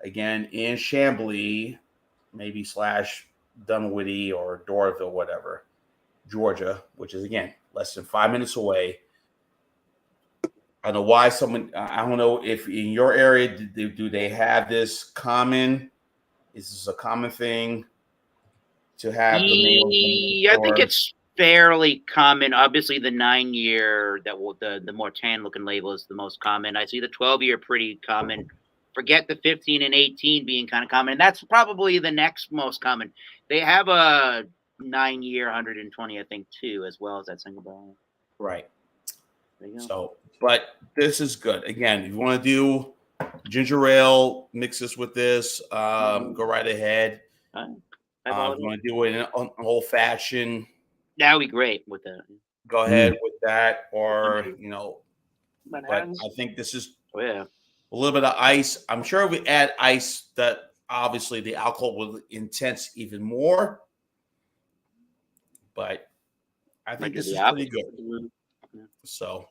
again, in Chamblee, maybe / Dunwoody or Doraville, whatever, Georgia, which is, again, less than 5 minutes away. I don't know why I don't know if in your area, do they have this common? Is this a common thing to have the name of the store? I think it's fairly common. Obviously, the 9-year, the more tan-looking label is the most common. I see the 12-year pretty common. Forget the 15 and 18 being kind of common. And that's probably the next most common. They have a 9-year 120, I think, too, as well as that single barrel. Right. There you go. So, but this is good. Again, if you want to do ginger ale, mix this with this, go right ahead. If you want to do it in an old fashioned, that would be great with that. Go ahead with that, or you know. But I think this is a little bit of ice. I'm sure if we add ice, that obviously the alcohol will intense even more. But I think this is pretty good. So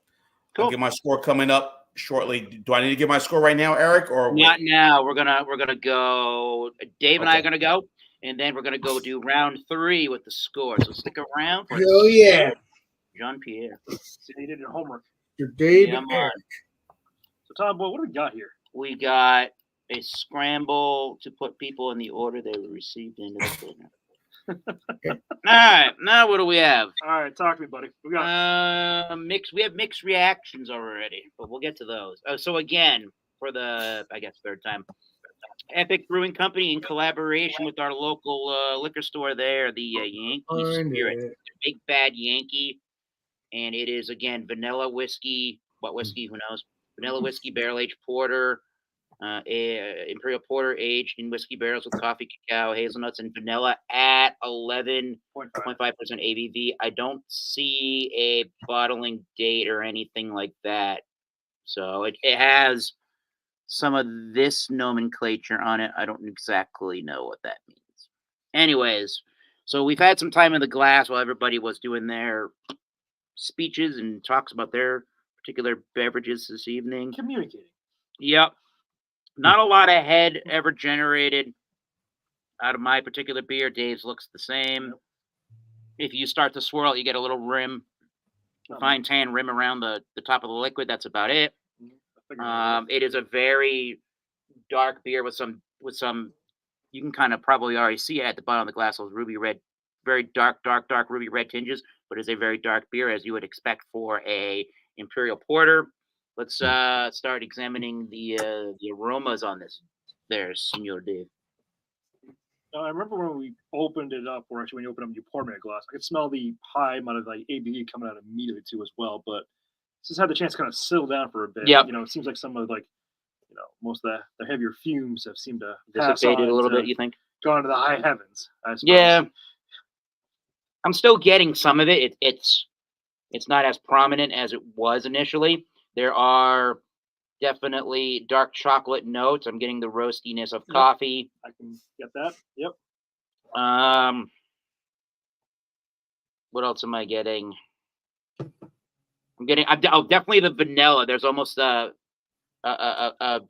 I'll get my score coming up shortly. Do I need to get my score right now, Eric? Or not now? We're gonna go. Dave and I are gonna go, and then we're gonna go do round 3 with the score. So stick around. Oh yeah, Jean Pierre. See, they did your homework. Your Dave and Eric. So Tom, boy, what do we got here? We got a scramble to put people in the order they were received into the program. All right, now what do we have? All right, talk to me, buddy. We got we have mixed reactions already, but we'll get to those. So again, for the third time, Epic Brewing Company in collaboration with our local liquor store there, the Yankee Spirit, Big Bad Yankee, and it is again vanilla whiskey. What whiskey? Who knows? Vanilla whiskey, barrel aged porter. Imperial porter aged in whiskey barrels with coffee, cacao, hazelnuts, and vanilla at 11.5% ABV. I don't see a bottling date or anything like that. So it has some of this nomenclature on it. I don't exactly know what that means. Anyways, so we've had some time in the glass while everybody was doing their speeches and talks about their particular beverages this evening. Communicating. Yep. Not a lot of head ever generated out of my particular beer. Dave's looks the same. If you start to swirl it, you get a little rim, a fine tan rim around the top of the liquid. That's about it. It is a very dark beer with some. You can kind of probably already see it at the bottom of the glass. Those ruby red, very dark ruby red tinges. But it's a very dark beer, as you would expect for a Imperial porter. Let's start examining the aromas on this. There, Senor Dave. I remember when we opened it up, or actually when you opened up, you poured me a glass. I could smell the high amount of like ABV coming out immediately too, as well. But just had the chance to kind of settle down for a bit. Yeah. You know, it seems like some of most of the heavier fumes have seemed to dissipated a little bit. You think? Gone to the high heavens, I suppose. Yeah. I'm still getting some of it. It's not as prominent as it was initially. There are definitely dark chocolate notes. I'm getting the roastiness of coffee. I can get that. Yep. What else am I getting? Definitely the vanilla. There's almost a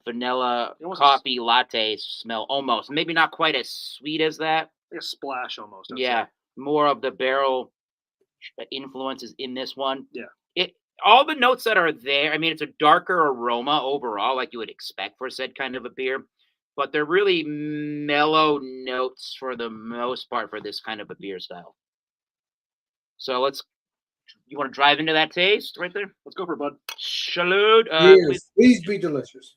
vanilla Almost coffee latte smell, almost. Maybe not quite as sweet as that. like a splash almost. I'd Yeah, say. more of the barrel influences in this one. Yeah. All the notes that are there. I mean, it's a darker aroma overall, like you would expect for said kind of a beer, but they're really mellow notes for the most part for this kind of a beer style. So you want to drive into that taste right there? Let's go for it, bud. Salute. Please be delicious.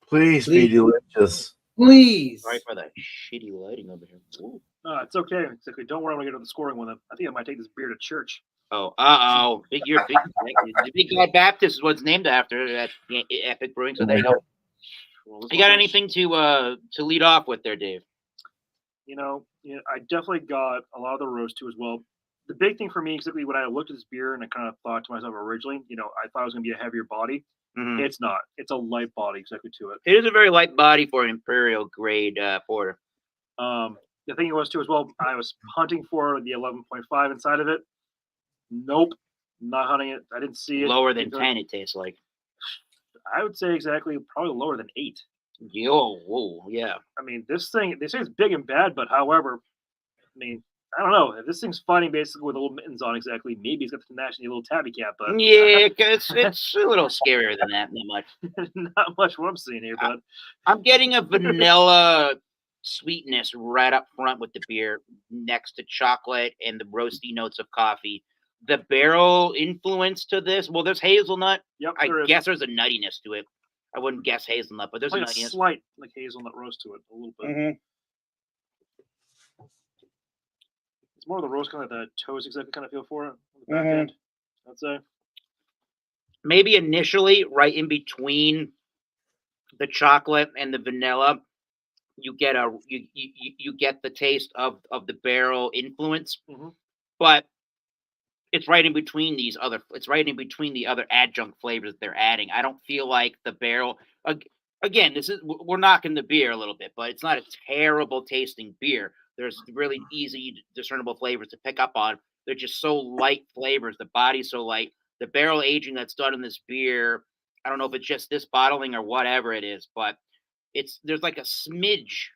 Please be delicious. Please. Sorry for that shitty lighting over here. Ooh. No, it's okay. It's okay. Don't worry, I'm gonna get to the scoring one. I think I might take this beer to church. Oh, you're big. The Big God Baptist is what's named after that epic brewing. So there you go. Well, You got anything to lead off with there, Dave? I definitely got a lot of the roast too as well. The big thing for me, exactly when I looked at this beer and I kind of thought to myself originally, I thought it was gonna be a heavier body. Mhm. It's not. It's a light body exactly to it. It is a very light body for an Imperial grade porter. The thing it was too as well, I was hunting for the 11.5 inside of it. Nope, not hunting it. I didn't see it. Lower than 10, it tastes like. I would say exactly probably lower than 8. Whoa, yeah. I mean, they say it's big and bad, but however, I mean, I don't know. If this thing's fighting basically with a little mittens on, exactly, maybe it's got the national little tabby cat, but Yeah, it's a little scarier than that. Not much. Not much what I'm seeing here, but I'm getting a vanilla sweetness right up front with the beer, next to chocolate and the roasty notes of coffee. The barrel influence to this, well, there's hazelnut. Yep, I there is. guess there's a nuttiness to it. I wouldn't guess hazelnut, but there's like a a nuttiness. slight like hazelnut roast to it, a little bit. Mhm. It's more of the roast kind of the toast exactly kind of feel for it on the back Mhm. end. I'd say. Maybe initially, right in between the chocolate and the vanilla, you get you get the taste of the barrel influence, Mhm. but it's right in between it's right in between the other adjunct flavors that they're adding. I don't feel like the barrel again, we're knocking the beer a little bit, but it's not a terrible tasting beer. There's really easy discernible flavors to pick up on. They're just so light flavors. The body's so light. The barrel aging that's done in this beer, I don't know if it's just this bottling or whatever it is, but there's like a smidge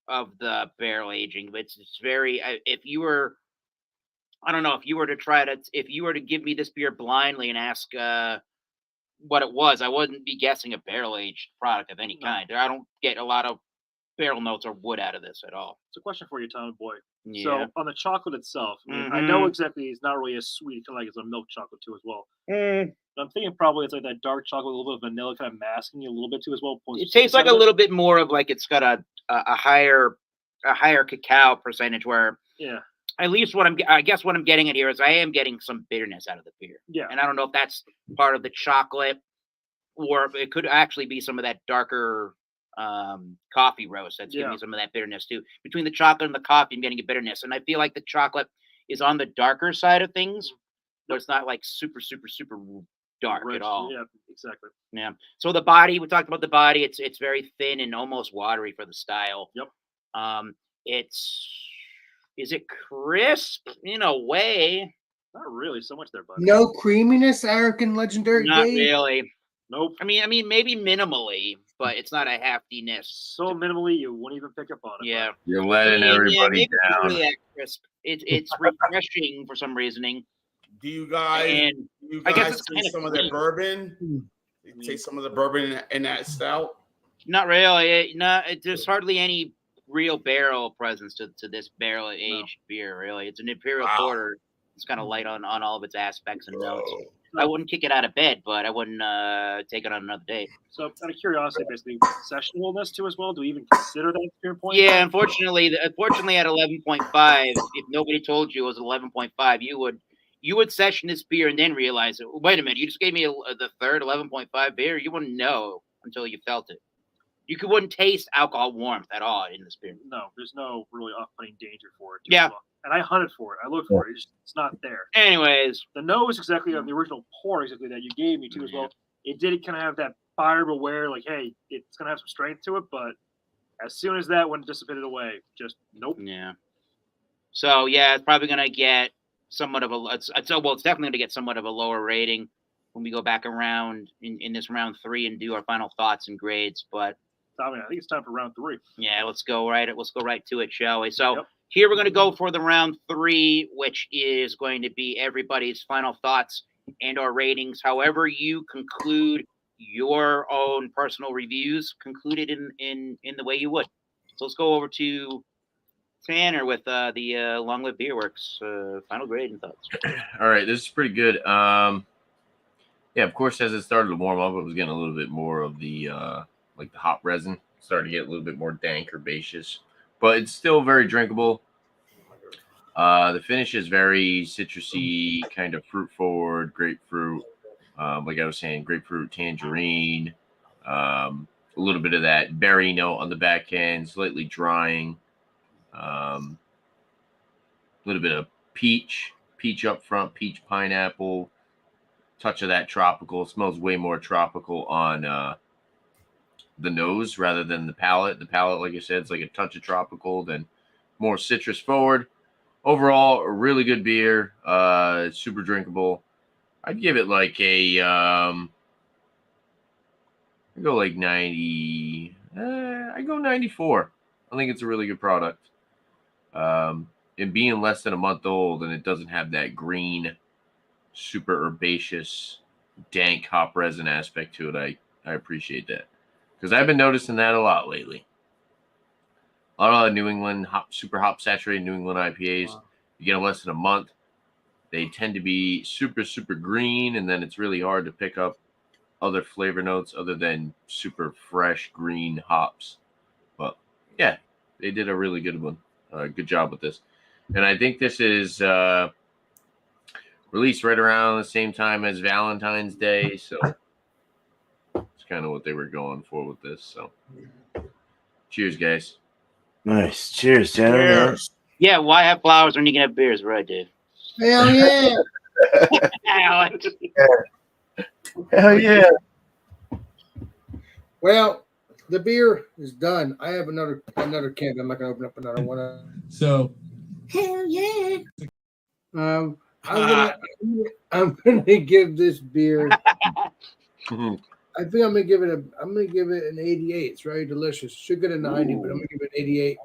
of the barrel aging. But it's very if you were I don't know if you were to give me this beer blindly and ask what it was, I wouldn't be guessing a barrel aged product of any No. kind. I don't get a lot of barrel notes or wood out of this at all. It's a question for you, Tommy boy. Yeah. So on the chocolate itself, I know Mhm. exactly it's not really as sweet, kind of like it's a milk chocolate too as well. Mm. But I'm thinking probably it's like that dark chocolate, a little bit of vanilla, kind of masking you a little bit too as well. It tastes like a little bit more of like it's got a higher cacao percentage where Yeah. at least I guess what I'm getting at here is I am getting some bitterness out of the beer. Yeah. And I don't know if that's part of the chocolate or it could actually be some of that darker coffee roast that's giving me some of that bitterness too. Between the chocolate and the coffee, I'm getting a bitterness. And I feel like the chocolate is on the darker side of things, but it's not like super, super, super dark Rich. at all. Yeah, exactly. Yeah. So the body, we talked about the body. It's very thin and almost watery for the style. Yep. Is it crisp in a way? Not really so much there, bud. No creaminess, Eric and Legendary Not Dave? really. Nope. I mean, maybe minimally, but it's not a heftiness. So minimally, you won't even pick up on it. Yeah. You're letting everybody maybe it's not down. really that crisp. It's refreshing for some reasoning. Do you guys? And You I guess guys it's taste kind of some of that bourbon? Taste some of the bourbon in that stout? not really. There's hardly any real barrel presence to this barrel aged beer. Really, it's an Imperial porter. It's kind of light on all of its aspects and notes. I wouldn't kick it out of bed, but I wouldn't take it on another day. So, out of curiosity, basically, sessionableness too as well. Do we even consider that beer point? Yeah, unfortunately at 11.5, if nobody told you it was 11.5, you would session this beer and then realize it. Wait a minute, you just gave me the third 11.5 beer. You wouldn't know until you felt it. Wouldn't taste alcohol warmth at all in this beer. No, there's no really off-putting danger for it. Yeah. And I hunted for it. I looked for it. It's not there. Anyways, the nose exactly on the original pour exactly that you gave me too as well. It did kind of have that buyer beware, like, hey, it's gonna have some strength to it, but As soon as that one dissipated away, just nope. Yeah. So yeah, it's probably gonna get somewhat of a. It's definitely gonna get somewhat of a lower rating when we go back around in this round 3 and do our final thoughts and grades. But Tommy, I think it's time for round 3. yeah, let's go right to it, shall we? So here we're gonna go for the round 3, which is going to be everybody's final thoughts and our ratings. However, you conclude your own personal reviews, concluded in the way you would. So let's go over to Tanner with the Long Live Beer Works final grade and thoughts. All right, this is pretty good. Yeah, of course, as it started to warm up, it was getting a little bit more of the like the hop resin, starting to get a little bit more dank, herbaceous, but it's still very drinkable. The finish is very citrusy, kind of fruit forward, grapefruit. Like I was saying, grapefruit, tangerine, a little bit of that berry note on the back end, slightly drying. A little bit of peach up front, peach pineapple, touch of that tropical. It smells way more tropical on the nose rather than the palate. The palate, like I said, it's like a touch of tropical, then more citrus forward. Overall, a really good beer. Super drinkable. I'd give it like a I go like 90. I go 94. I think it's a really good product. It being less than a month old and it doesn't have that green, super herbaceous, dank hop resin aspect to it, I appreciate that. Because I've been noticing that a lot lately. A lot of New England super hop saturated New England IPAs, you get them less than a month. They tend to be super, super green, and then it's really hard to pick up other flavor notes other than super fresh green hops. But yeah, they did a really good one. Good job with this. And I think this is released right around the same time as Valentine's Day. So it's kind of what they were going for with this. So cheers, guys. Nice. Cheers, gentlemen. Cheers. Yeah, why have flowers when you can have beers? Right, Dave. Hell yeah. Alex. Hell yeah. Well, the beer is done. I have another can. I'm not gonna open up another one. So, Hell yeah. I'm gonna give this beer. I think I'm gonna give it an 88. It's very delicious. Should get a 90, but I'm gonna give it an 88.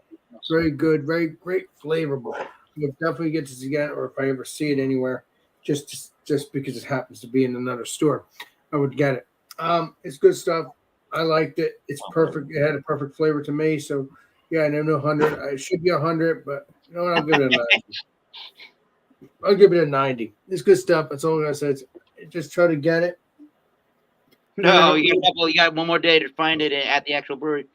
Very good, very great, flavorful. You'll definitely get to see it, or if I ever see it anywhere, just because it happens to be in another store, I would get it. It's good stuff. I liked it. It's perfect. It had a perfect flavor to me. So yeah, I know 100. I should be 100, but you know what? I'll give it a 90. I'll give it a 90. It's good stuff. That's all I'm gonna say. Just try to get it. No, you got one more day to find it at the actual brewery.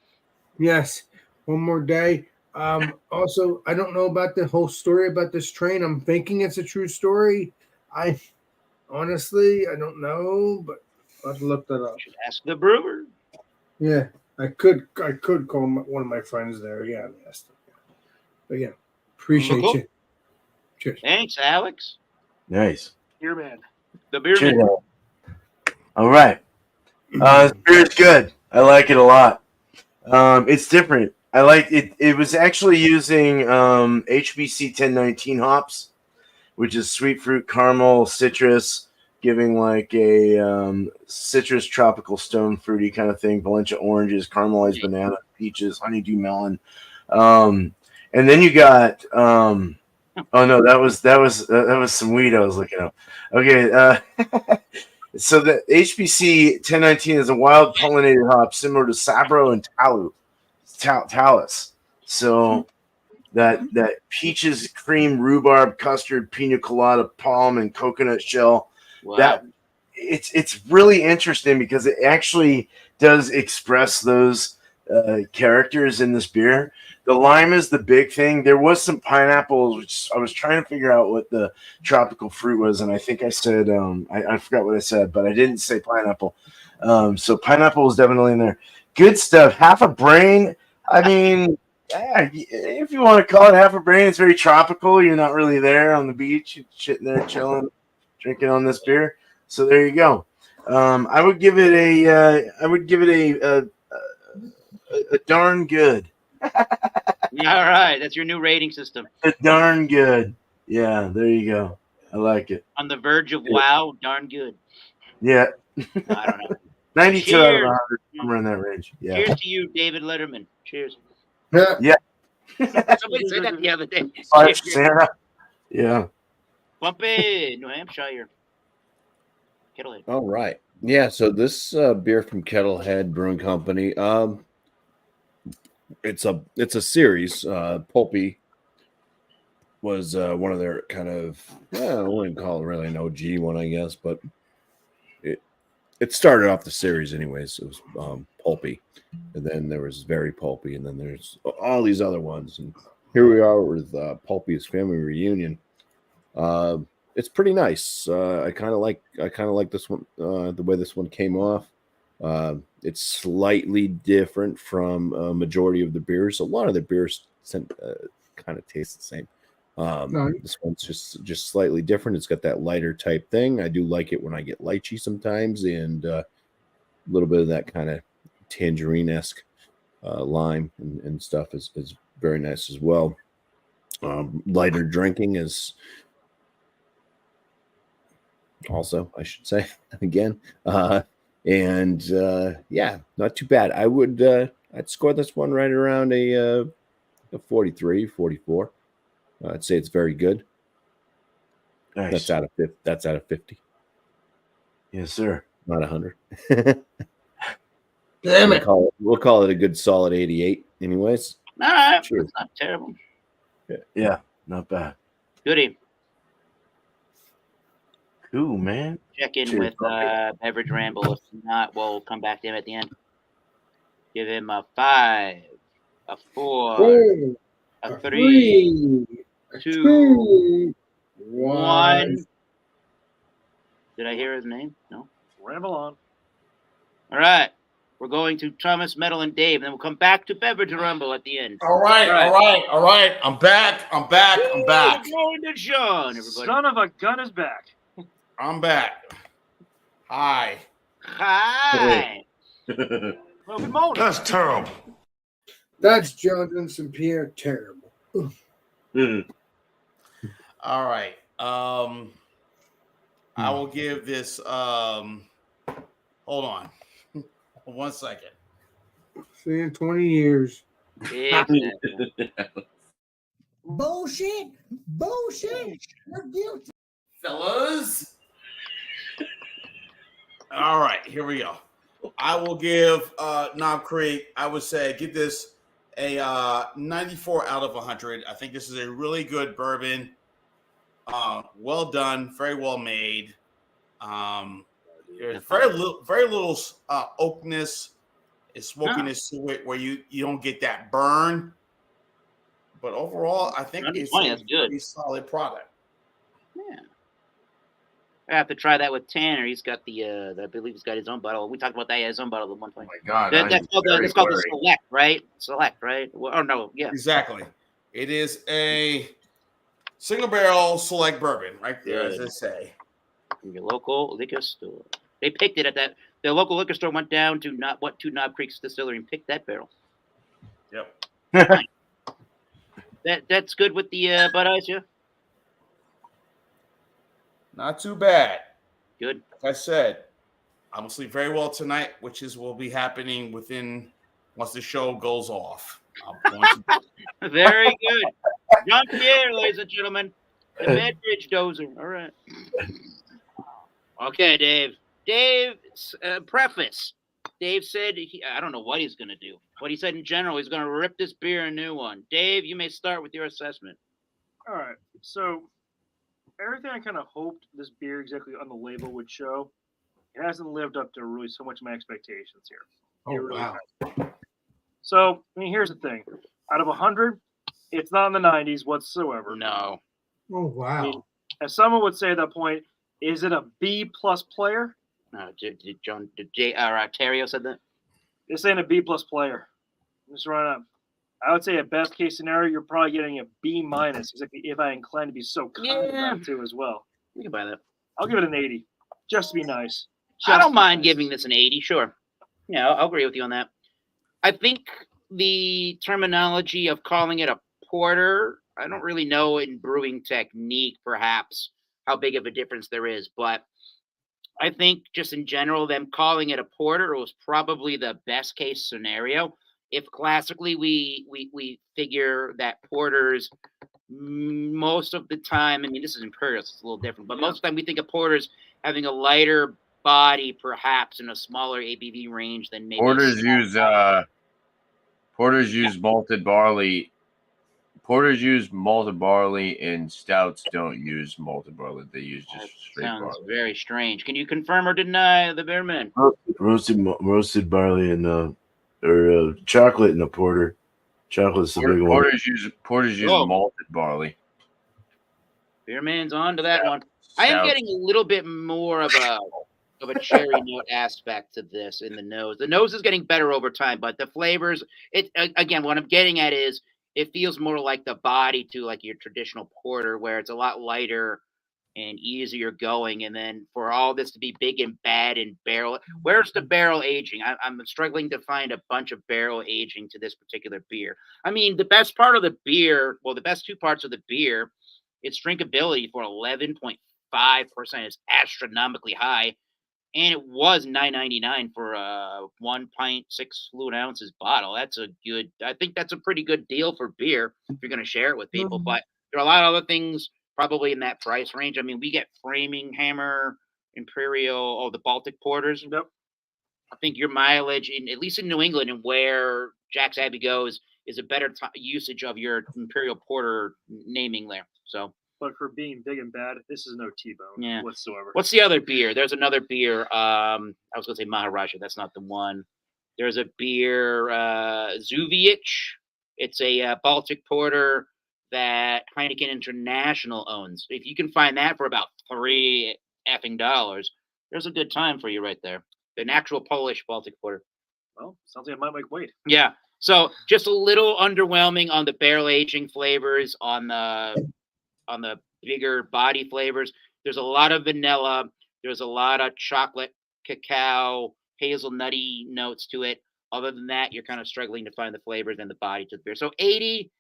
Yes, one more day. Also, I don't know about the whole story about this train. I'm thinking it's a true story. I honestly, I don't know, but I'll have to look that up. Should ask the brewer. Yeah, I could call one of my friends there. Yeah, yes. But yeah, appreciate Cool. you. Cheers. Thanks, Alex. Nice. Beer man. The beer Cheers. man. All right. This beer is good. I like it a lot. It's different. I like it. It was actually using HBC 1019 hops, which is sweet fruit, caramel, citrus, giving like a citrus, tropical, stone fruity kind of thing. Valencia oranges, caramelized banana, peaches, honeydew melon, and then you got. Oh no, that was some weed I was looking up. Okay. So the HBC 1019 is a wild pollinated hop similar to Sabro and Talus. So that peaches, cream, rhubarb, custard, pina colada, palm, and coconut shell. Wow. That it's really interesting because it actually does express those characters in this beer. The lime is the big thing. There was some pineapple, which I was trying to figure out what the tropical fruit was, and I think I said I forgot what I said, but I didn't say pineapple. So pineapple was definitely in there. Good stuff. Half a brain. I mean, if you want to call it half a brain, it's very tropical. You're not really there on the beach, you're sitting there chilling, drinking on this beer. So there you go. I would give it a darn good. All right, that's your new rating system. Darn good. Yeah, there you go. I like it. On the verge of wow, darn good. Yeah. I don't know. 92 out of Cheers. 100, somewhere in that range. Yeah. Cheers to you, David Letterman. Cheers. Yeah. Somebody said that the other day. Five Cheers. Santa. Yeah. Pulpy, New Hampshire. Kettle. All right. Yeah, so this beer from Kettle Khead Brewing Company. It's a series. Pulpy was one of their kind of, I wouldn't call it really an OG one, I guess, but it started off the series anyways. It was Pulpy, and then there was Very Pulpy, and then there's all these other ones. And here we are with Pulpy's family reunion. It's pretty nice. I kind of like this one. The way this one came off. It's slightly different from a majority of the beers. A lot of the beers kind of taste the same. This one's just slightly different. It's got that lighter type thing. I do like it when I get lychee sometimes, and a little bit of that kind of tangerine-esque lime and stuff is very nice as well. Lighter drinking is also, I should say, again. Yeah, not too bad. I'd score this one right around a 43, 44. I'd say it's very good. Nice. That's out of 50. Yes, sir. Not 100. Damn it. We'll call it a good solid 88 anyways. All right, Sure. That's not terrible. Yeah, not bad. Goody. Cool, man. Check in Cheers, with Beverage Ramble. If not, we'll come back to him at the end. Give him a 5, a 4, Four, a 3, a 2, 2, 1. 1. Did I hear his name? No. Ramble on. All right. We're going to Thomas, Metal, and Dave, and then we'll come back to Beverage Rumble at the end. All right. I'm back. We're going to Sean, everybody. Son of a gun is back. I'm back. Hi. Hi. Well, good morning. That's terrible. That's Jonathan St. Pierre. Terrible. All right. I will give this. Hold on. 1 second. See, in 20 years. Exactly. Bullshit! You're guilty. Fellas. All right, here we go. I will give Knob Creek, I would say, give this a 94 out of 100. I think this is a really good bourbon. Well done, very well made. There's very little oakness and smokiness to it where you don't get that burn. But overall, I think it's a pretty solid product. Yeah. I have to try that with Tanner. He's got I believe he's got his own bottle. We talked about that. He has his own bottle at one point. Oh my God. That's called the Select, right? Select, right? Oh, no, yeah. Exactly. It is a single barrel select bourbon, right there, as they say. Your local liquor store. They picked it at that. The local liquor store went down to Knob Creek's distillery and picked that barrel. Yep. That's good with the Bud Ice, yeah? Not too bad. Good. Like I said, I'm going to sleep very well tonight, which will be happening once the show goes off. Very good. John Pierre, ladies and gentlemen. The beverage dozer. All right. Okay, Dave. Dave's preface. Dave said, I don't know what he's going to do, but he said in general, he's going to rip this beer a new one. Dave, you may start with your assessment. All right. So everything I kind of hoped this beer exactly on the label would show, it hasn't lived up to really so much of my expectations here. Wow. So, I mean, here's the thing. Out of 100, it's not in the 90s whatsoever. No. Oh, wow. I mean, as someone would say at that point, is it a B-plus player? Did Terrio said that? This ain't a B-plus player. Just run up. I would say at best case scenario, you're probably getting a B minus, exactly if I incline to be so kind about it too as well. You can buy that. I'll give it an 80, just to be nice. I don't mind giving this an 80, sure. Yeah, I'll agree with you on that. I think the terminology of calling it a porter, I don't really know in brewing technique, perhaps, how big of a difference there is. But I think just in general, them calling it a porter was probably the best case scenario. If classically we figure that porters most of the time, I mean, this is Imperial, so it's a little different, but most of the time we think of porters having a lighter body, perhaps in a smaller ABV range than maybe Porters use malted barley. Porters use malted barley, and stouts don't use malted barley. They use That just straight sounds barley. very strange. Can you confirm or deny the Bearman? Roasted barley and or chocolate in a porter. Chocolate's the big one. Porters use malted barley. Bearman's on to that one. I am getting a little bit more of a cherry note aspect to this in the nose. The nose is getting better over time, but the flavors, again, what I'm getting at is it feels more like the body to like your traditional porter, where it's a lot lighter and easier going. And then for all this to be big and bad and barrel, where's the barrel aging? I'm struggling to find a bunch of barrel aging to this particular beer. I mean, the best part of the beer, well, the best two parts of the beer, its drinkability for 11.5% is astronomically high. And it was $9.99 for a 1 pint, 6 fluid ounces bottle. That's I think that's a pretty good deal for beer if you're going to share it with people. But there are a lot of other things probably in that price range. I mean, we get Framing Hammer, Imperial, the Baltic Porters. Yep. I think your mileage, at least in New England and where Jack's Abbey goes, is a better usage of your Imperial Porter naming there. So. But for being big and bad, this is no T-bone whatsoever. What's the other beer? There's another beer. I was going to say Maharaja. That's not the one. There's a beer, Zuvic. It's a Baltic Porter that Heineken International owns. If you can find that for about $3 effing, there's a good time for you right there. An actual Polish Baltic Porter. Well, sounds like I might make weight. Yeah. So just a little underwhelming on the barrel aging flavors, on the bigger body flavors. There's a lot of vanilla. There's a lot of chocolate, cacao, hazelnutty notes to it. Other than that, you're kind of struggling to find the flavors and the body to the beer. So 80,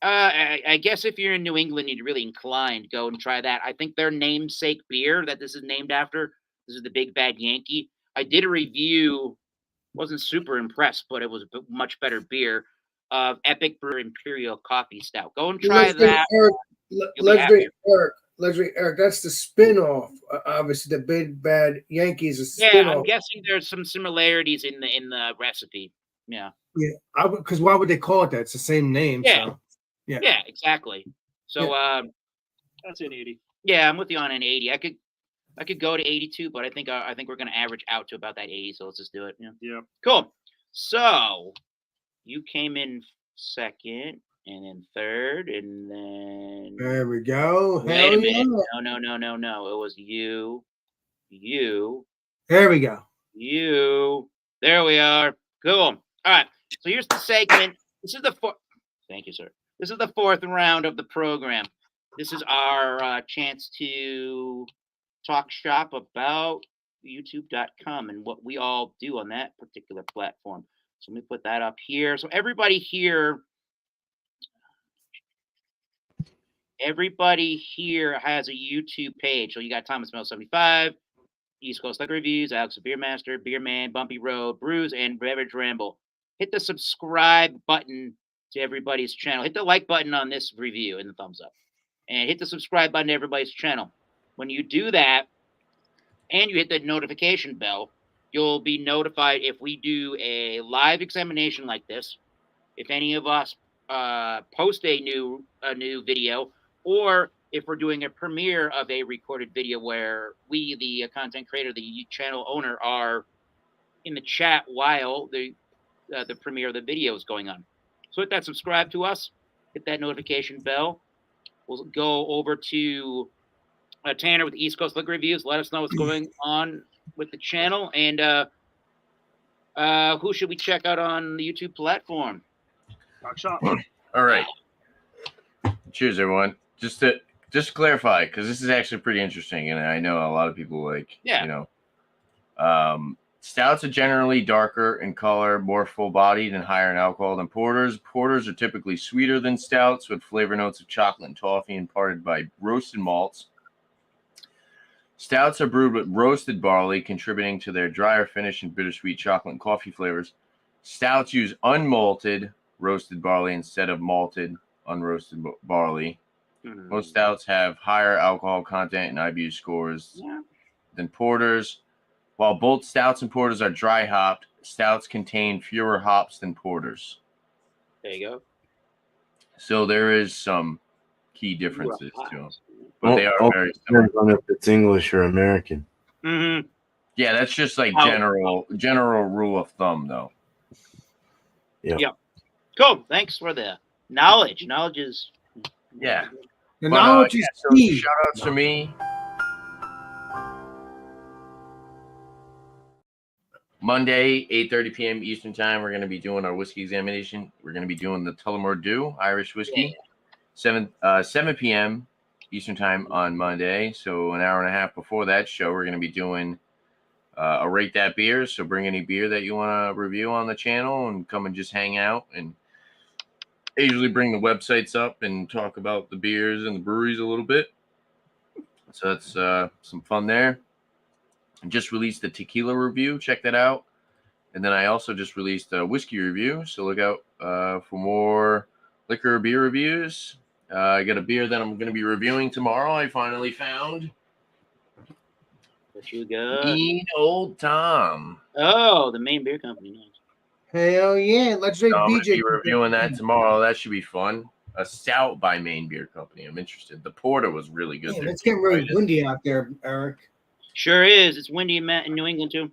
I guess if you're in New England, you're really inclined, go and try that. I think their namesake beer that this is named after, this is the Big Bad Yankee. I did a review, wasn't super impressed, but it was a much better beer of Epic Brewer Imperial Coffee Stout. Go and try that. Legendary Eric, that's the spin-off. Obviously, the Big Bad Yankee is a spin-off. Yeah, I'm guessing there's some similarities in the recipe. Yeah. Yeah, because why would they call it that? It's the same name. Yeah. So. Yeah. Yeah, exactly. So that's an 80. Yeah, I'm with you on an 80. I could go to 82, but I think we're gonna average out to about that 80. So let's just do it. Yeah. Yeah. Cool. So you came in second, and then third, and then there we go. Wait a minute. No. It was you. There we go. You. There we are. Cool. All right. So here's the segment. This is the fourth. Thank you, sir. This is the fourth round of the program. This is our chance to talk shop about YouTube.com and what we all do on that particular platform. So let me put that up here. So everybody here has a YouTube page. So you got Thomas Mel 75, East Coast Liquor Reviews, Alex the Beer Master, Beerman, Bumpy Road, Brews, and Beverage Ramble. Hit the subscribe button to everybody's channel. Hit the like button on this review and the thumbs up. And hit the subscribe button to everybody's channel. When you do that, and you hit the notification bell, you'll be notified if we do a live examination like this. If any of us post a new video, or if we're doing a premiere of a recorded video where we, the content creator, the channel owner, are in the chat while the premiere of the video is going on. So hit that subscribe to us, hit that notification bell. We'll go over to Tanner with East Coast Liquor Reviews. Let us know what's going on with the channel, and who should we check out on the YouTube platform? Talk shop. All right. Cheers, everyone. Just to clarify, because this is actually pretty interesting, and I know a lot of people Stouts are generally darker in color, more full-bodied, and higher in alcohol than porters. Porters are typically sweeter than stouts, with flavor notes of chocolate and toffee imparted by roasted malts. Stouts are brewed with roasted barley, contributing to their drier finish and bittersweet chocolate and coffee flavors. Stouts use unmalted roasted barley instead of malted unroasted barley. Most stouts have higher alcohol content and IBU scores than porters. While both stouts and porters are dry hopped, stouts contain fewer hops than porters. There you go. So there is some key differences to them, but they are very similar. Depends on if it's English or American. Mm-hmm. Yeah, that's just like general rule of thumb, though. Yeah. Cool. Thanks for the knowledge. Knowledge is The knowledge is key. Shout outs to me. Monday, 8:30 p.m. Eastern Time, we're going to be doing our whiskey examination. We're going to be doing the Tullamore Dew Irish whiskey. 7 p.m. Eastern Time on Monday. So an hour and a half before that show, we're going to be doing a Rate That Beer. So bring any beer that you want to review on the channel and come and just hang out. And I usually bring the websites up and talk about the beers and the breweries a little bit. So that's some fun there. I just released a tequila review. Check that out. And then I also just released a whiskey review. So look out for more liquor beer reviews. I got a beer that I'm going to be reviewing tomorrow. I finally found. what you got. Mean Old Tom. Oh, the main beer company. Nice. Hell yeah. Let's drink I'm going to BJ. be reviewing that tomorrow. That should be fun. A stout by Maine Beer Company. I'm interested. The porter was really good. Man, it's getting really windy out there, Eric. Sure is. It's windy in New England too.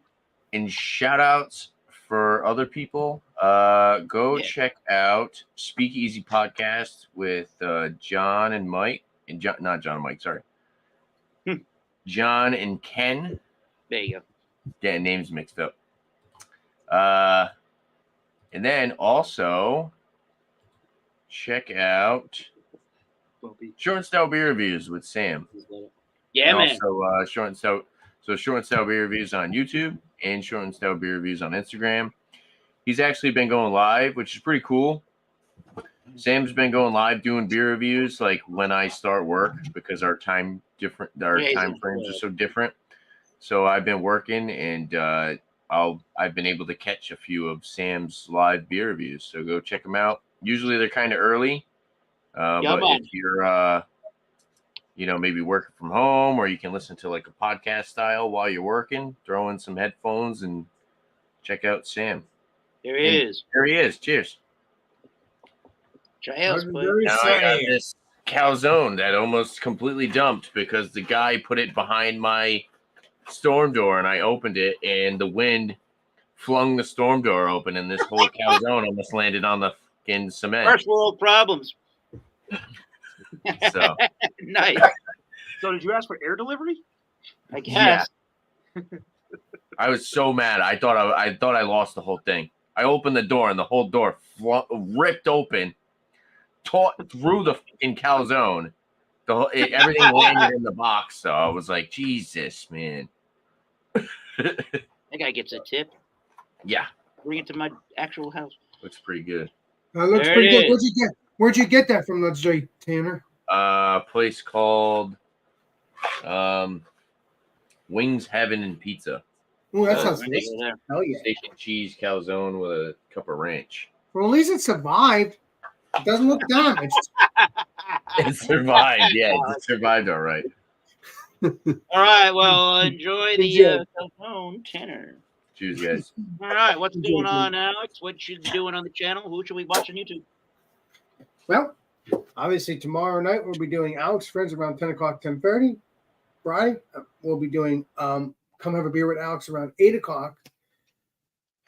And shout outs for other people. Go check out Speakeasy Podcast with John and Mike. And not John and Mike, sorry. John and Ken. There you go. Getting names mixed up. And then also check out Short and Stout Beer Reviews with Sam. Yeah, and man. Also, Short and Stout. So Short and Stout Beer Reviews on YouTube and Short and Stout Beer Reviews on Instagram. He's actually been going live, which is pretty cool. Sam's been going live doing beer reviews like when I start work because our time frames are so different. So I've been working and I've been able to catch a few of Sam's live beer reviews. So go check them out. Usually they're kind of early, but if you're maybe working from home, or you can listen to like a podcast style while you're working, throw in some headphones and check out Sam. There he is. There he is. Cheers. Cheers, Now I got this calzone that almost completely dumped because the guy put it behind my storm door and I opened it and the wind flung the storm door open and this whole calzone almost landed on the fucking cement. First world problems. So nice. So did you ask for air delivery? I guess. Yeah. I was so mad. I thought I lost the whole thing. I opened the door and the whole door ripped open, through the fucking calzone. Everything landed in the box. So I was like, Jesus, man. That guy gets a tip. Yeah. Bring it to my actual house. Looks pretty good. Looks There pretty it good. is. Where'd you get that from, let's say, Tanner? A place called Wings Heaven and Pizza. Oh, that sounds right nice. there. Hell yeah. Station cheese calzone with a cup of ranch. Well, at least it survived. It doesn't look damaged. It survived. Yeah, it survived all right. All right. Well, enjoy the phone, Tanner. Cheers, guys. All right. What's going on, Alex? What you doing on the channel? Who should we watch on YouTube? Well, obviously tomorrow night we'll be doing Alex Friends around 10 o'clock, 10:30. Friday we'll be doing Come Have a Beer with Alex around 8 o'clock.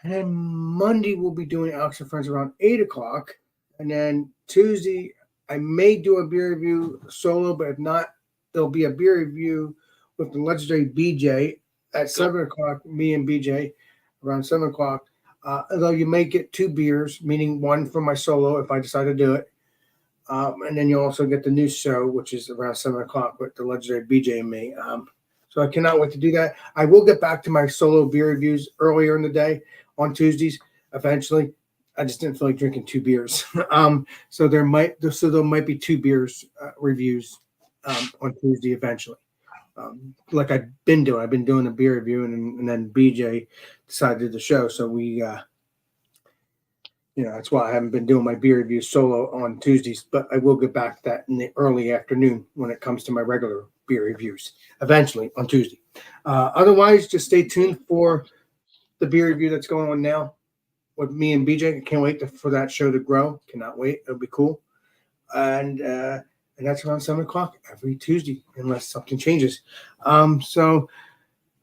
And then Monday we'll be doing Alex and Friends around 8 o'clock. And then Tuesday I may do a beer review solo, but if not, there'll be a beer review with the legendary BJ at 7 o'clock, me and BJ around 7 o'clock. Although you may get two beers, meaning one for my solo if I decide to do it. And then you'll also get the new show, which is around 7 o'clock with the legendary BJ and me. So I cannot wait to do that. I will get back to my solo beer reviews earlier in the day on Tuesdays eventually. I just didn't feel like drinking 2 beers. So there might be 2 beers reviews on Tuesday eventually. Like I've been doing. I've been doing a beer review, and then BJ decided to do the show. So we, that's why I haven't been doing my beer reviews solo on Tuesdays. But I will get back to that in the early afternoon when it comes to my regular beer reviews eventually on Tuesday. Otherwise, just stay tuned for the beer review that's going on now with me and BJ. I can't wait for that show to grow. Cannot wait. It'll be cool. And that's around 7 o'clock every Tuesday, unless something changes. And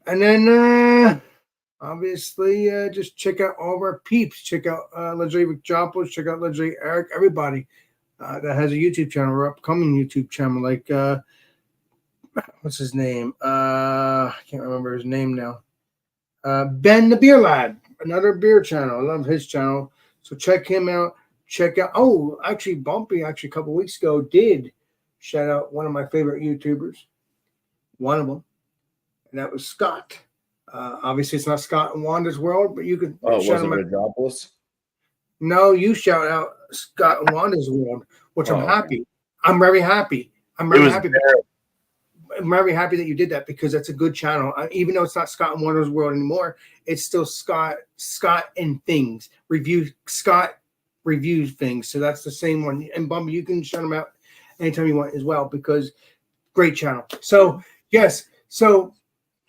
then obviously just check out all of our peeps. Check out Legendary Rick, check out Legendary Eric, everybody that has a YouTube channel or upcoming YouTube channel, like what's his name? I can't remember his name now. Ben the Beer Lad, another beer channel. I love his channel. So check him out. Check out, actually, Bumpy, a couple weeks ago, did shout out one of my favorite YouTubers, one of them, and that was Scott. Obviously, it's not Scott and Wanda's World, but you could shout him out. No, you shout out Scott and Wanda's World, which I'm happy. I'm very happy. I'm very happy that you did that, because that's a good channel. Even though it's not Scott and Wanda's World anymore, it's still Scott and Things. Scott reviews things. So that's the same one. And Bumpy, you can shout him out anytime you want as well, because great channel. So yes. So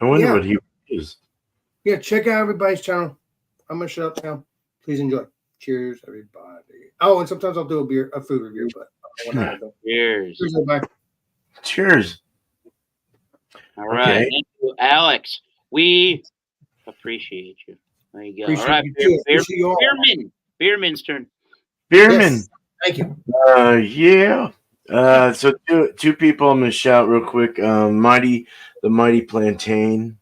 I wonder what he is. Yeah, check out everybody's channel. I'm gonna shut up now. Please enjoy. Cheers, everybody. Oh, and sometimes I'll do a food review, but Cheers. Cheers, everybody. Cheers. All right. Thank you, Alex. We appreciate you. There you go. All right, Beerman's turn. Beerman. Yes. Thank you. Yeah. So two people I'm gonna shout real quick. The Mighty Plantain.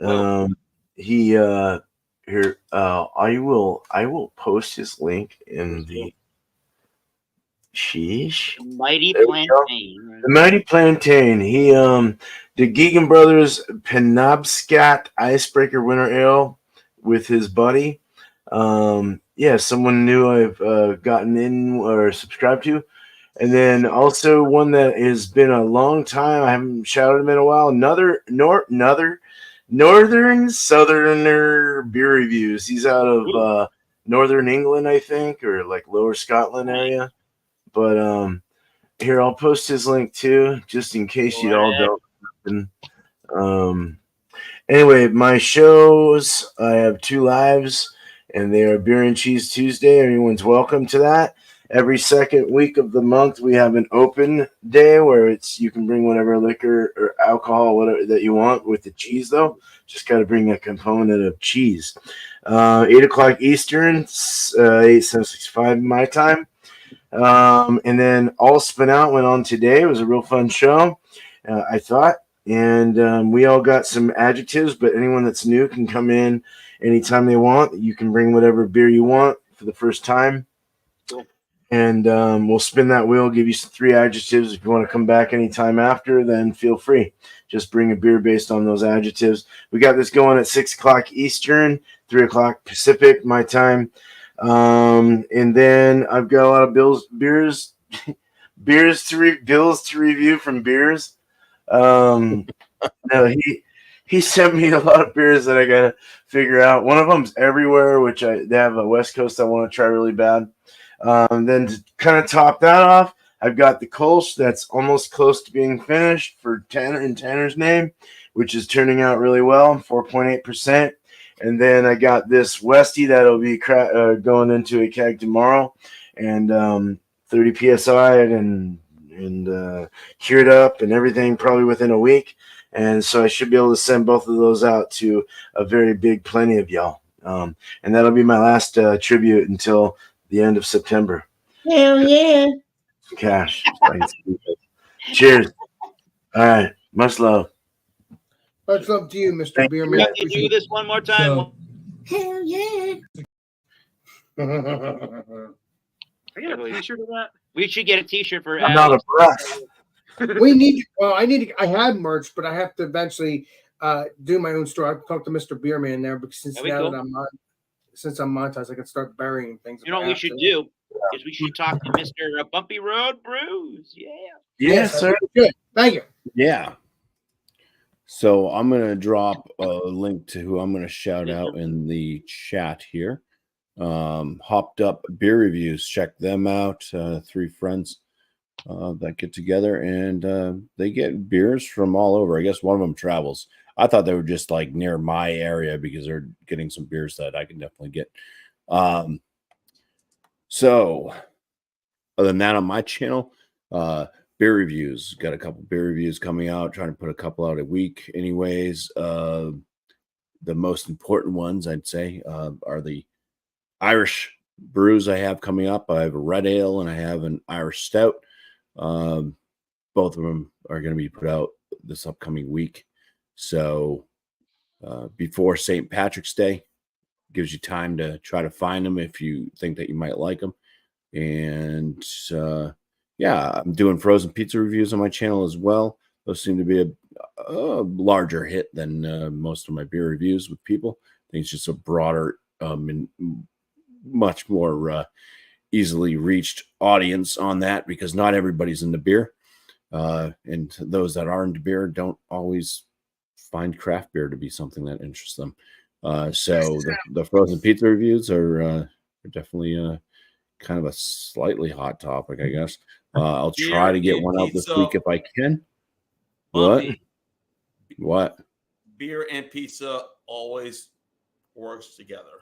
I will post his link in the sheesh. Mighty Plantain. The Mighty Plantain. He the Geegan Brothers Penobscot Icebreaker Winter Ale with his buddy. Someone new I've gotten in or subscribed to. And then also one that has been a long time. I haven't shouted him in a while. Northern Southerner Beer Reviews. He's out of Northern England, I think, or like Lower Scotland area. But here, I'll post his link too, just in case you all don't. Anyway, my shows, I have 2 lives, and they are Beer and Cheese Tuesday. Everyone's welcome to that. Every second week of the month, we have an open day where you can bring whatever liquor or alcohol, whatever that you want with the cheese, though. Just got to bring a component of cheese. 8 o'clock Eastern, 8:65 my time. And then All Spin Out went on today. It was a real fun show, I thought. And we all got some adjectives, but anyone that's new can come in anytime they want. You can bring whatever beer you want for the first time. Cool. And we'll spin that wheel, give you 3 adjectives. If you want to come back anytime after, then feel free. Just bring a beer based on those adjectives. We got this going at 6 o'clock Eastern, 3 o'clock Pacific, my time. And then I've got a lot of bills to review from Beers. No, he sent me a lot of beers that I gotta figure out. One of them's Everywhere, which they have a West Coast I want to try really bad. Then to kind of top that off, I've got the Kolsch that's almost close to being finished for Tanner and Tanner's name, which is turning out really well, 4.8%. And then I got this Westie that'll be going into a keg tomorrow, and 30 psi and cured up and everything probably within a week. And so I should be able to send both of those out to a very big plenty of y'all. And that'll be my last tribute until the end of September. Hell yeah. Cash. Cheers. All right. Much love. Much love to you, Mr. Beerman. Can you do this one more time? Hell yeah. I got a t-shirt of that. We should get a t-shirt for I'm out of breath. We need. Well, I need. I have merch, but I have to eventually do my own store. I've talked to Mr. Beerman there because since That'd be now cool. that since I'm monetized, I can start burying things. You know what we should do is we should talk to Mr. Bumpy Road Brews. Yeah. Yes, sir. Good. Thank you. Yeah. So I'm gonna drop a link to who I'm gonna shout out in the chat here. Hopped Up Beer Reviews. Check them out. 3 friends that get together and they get beers from all over. I guess one of them travels. I thought they were just like near my area because they're getting some beers that I can definitely get. So other than that, on my channel, beer reviews, got a couple beer reviews coming out, trying to put a couple out a week anyways. The most important ones I'd say are the Irish brews I have coming up. I have a red ale and I have an Irish stout. Both of them are going to be put out this upcoming week. So before St. Patrick's Day, gives you time to try to find them if you think that you might like them. And yeah, I'm doing frozen pizza reviews on my channel as well. Those seem to be a larger hit than most of my beer reviews with people. I think it's just a broader and much more easily reached audience on that because not everybody's into beer. And those that are into beer don't always find craft beer to be something that interests them. So the frozen pizza reviews are definitely kind of a slightly hot topic, I guess. I'll try to get one out this week if I can. What? Beer and pizza always works together.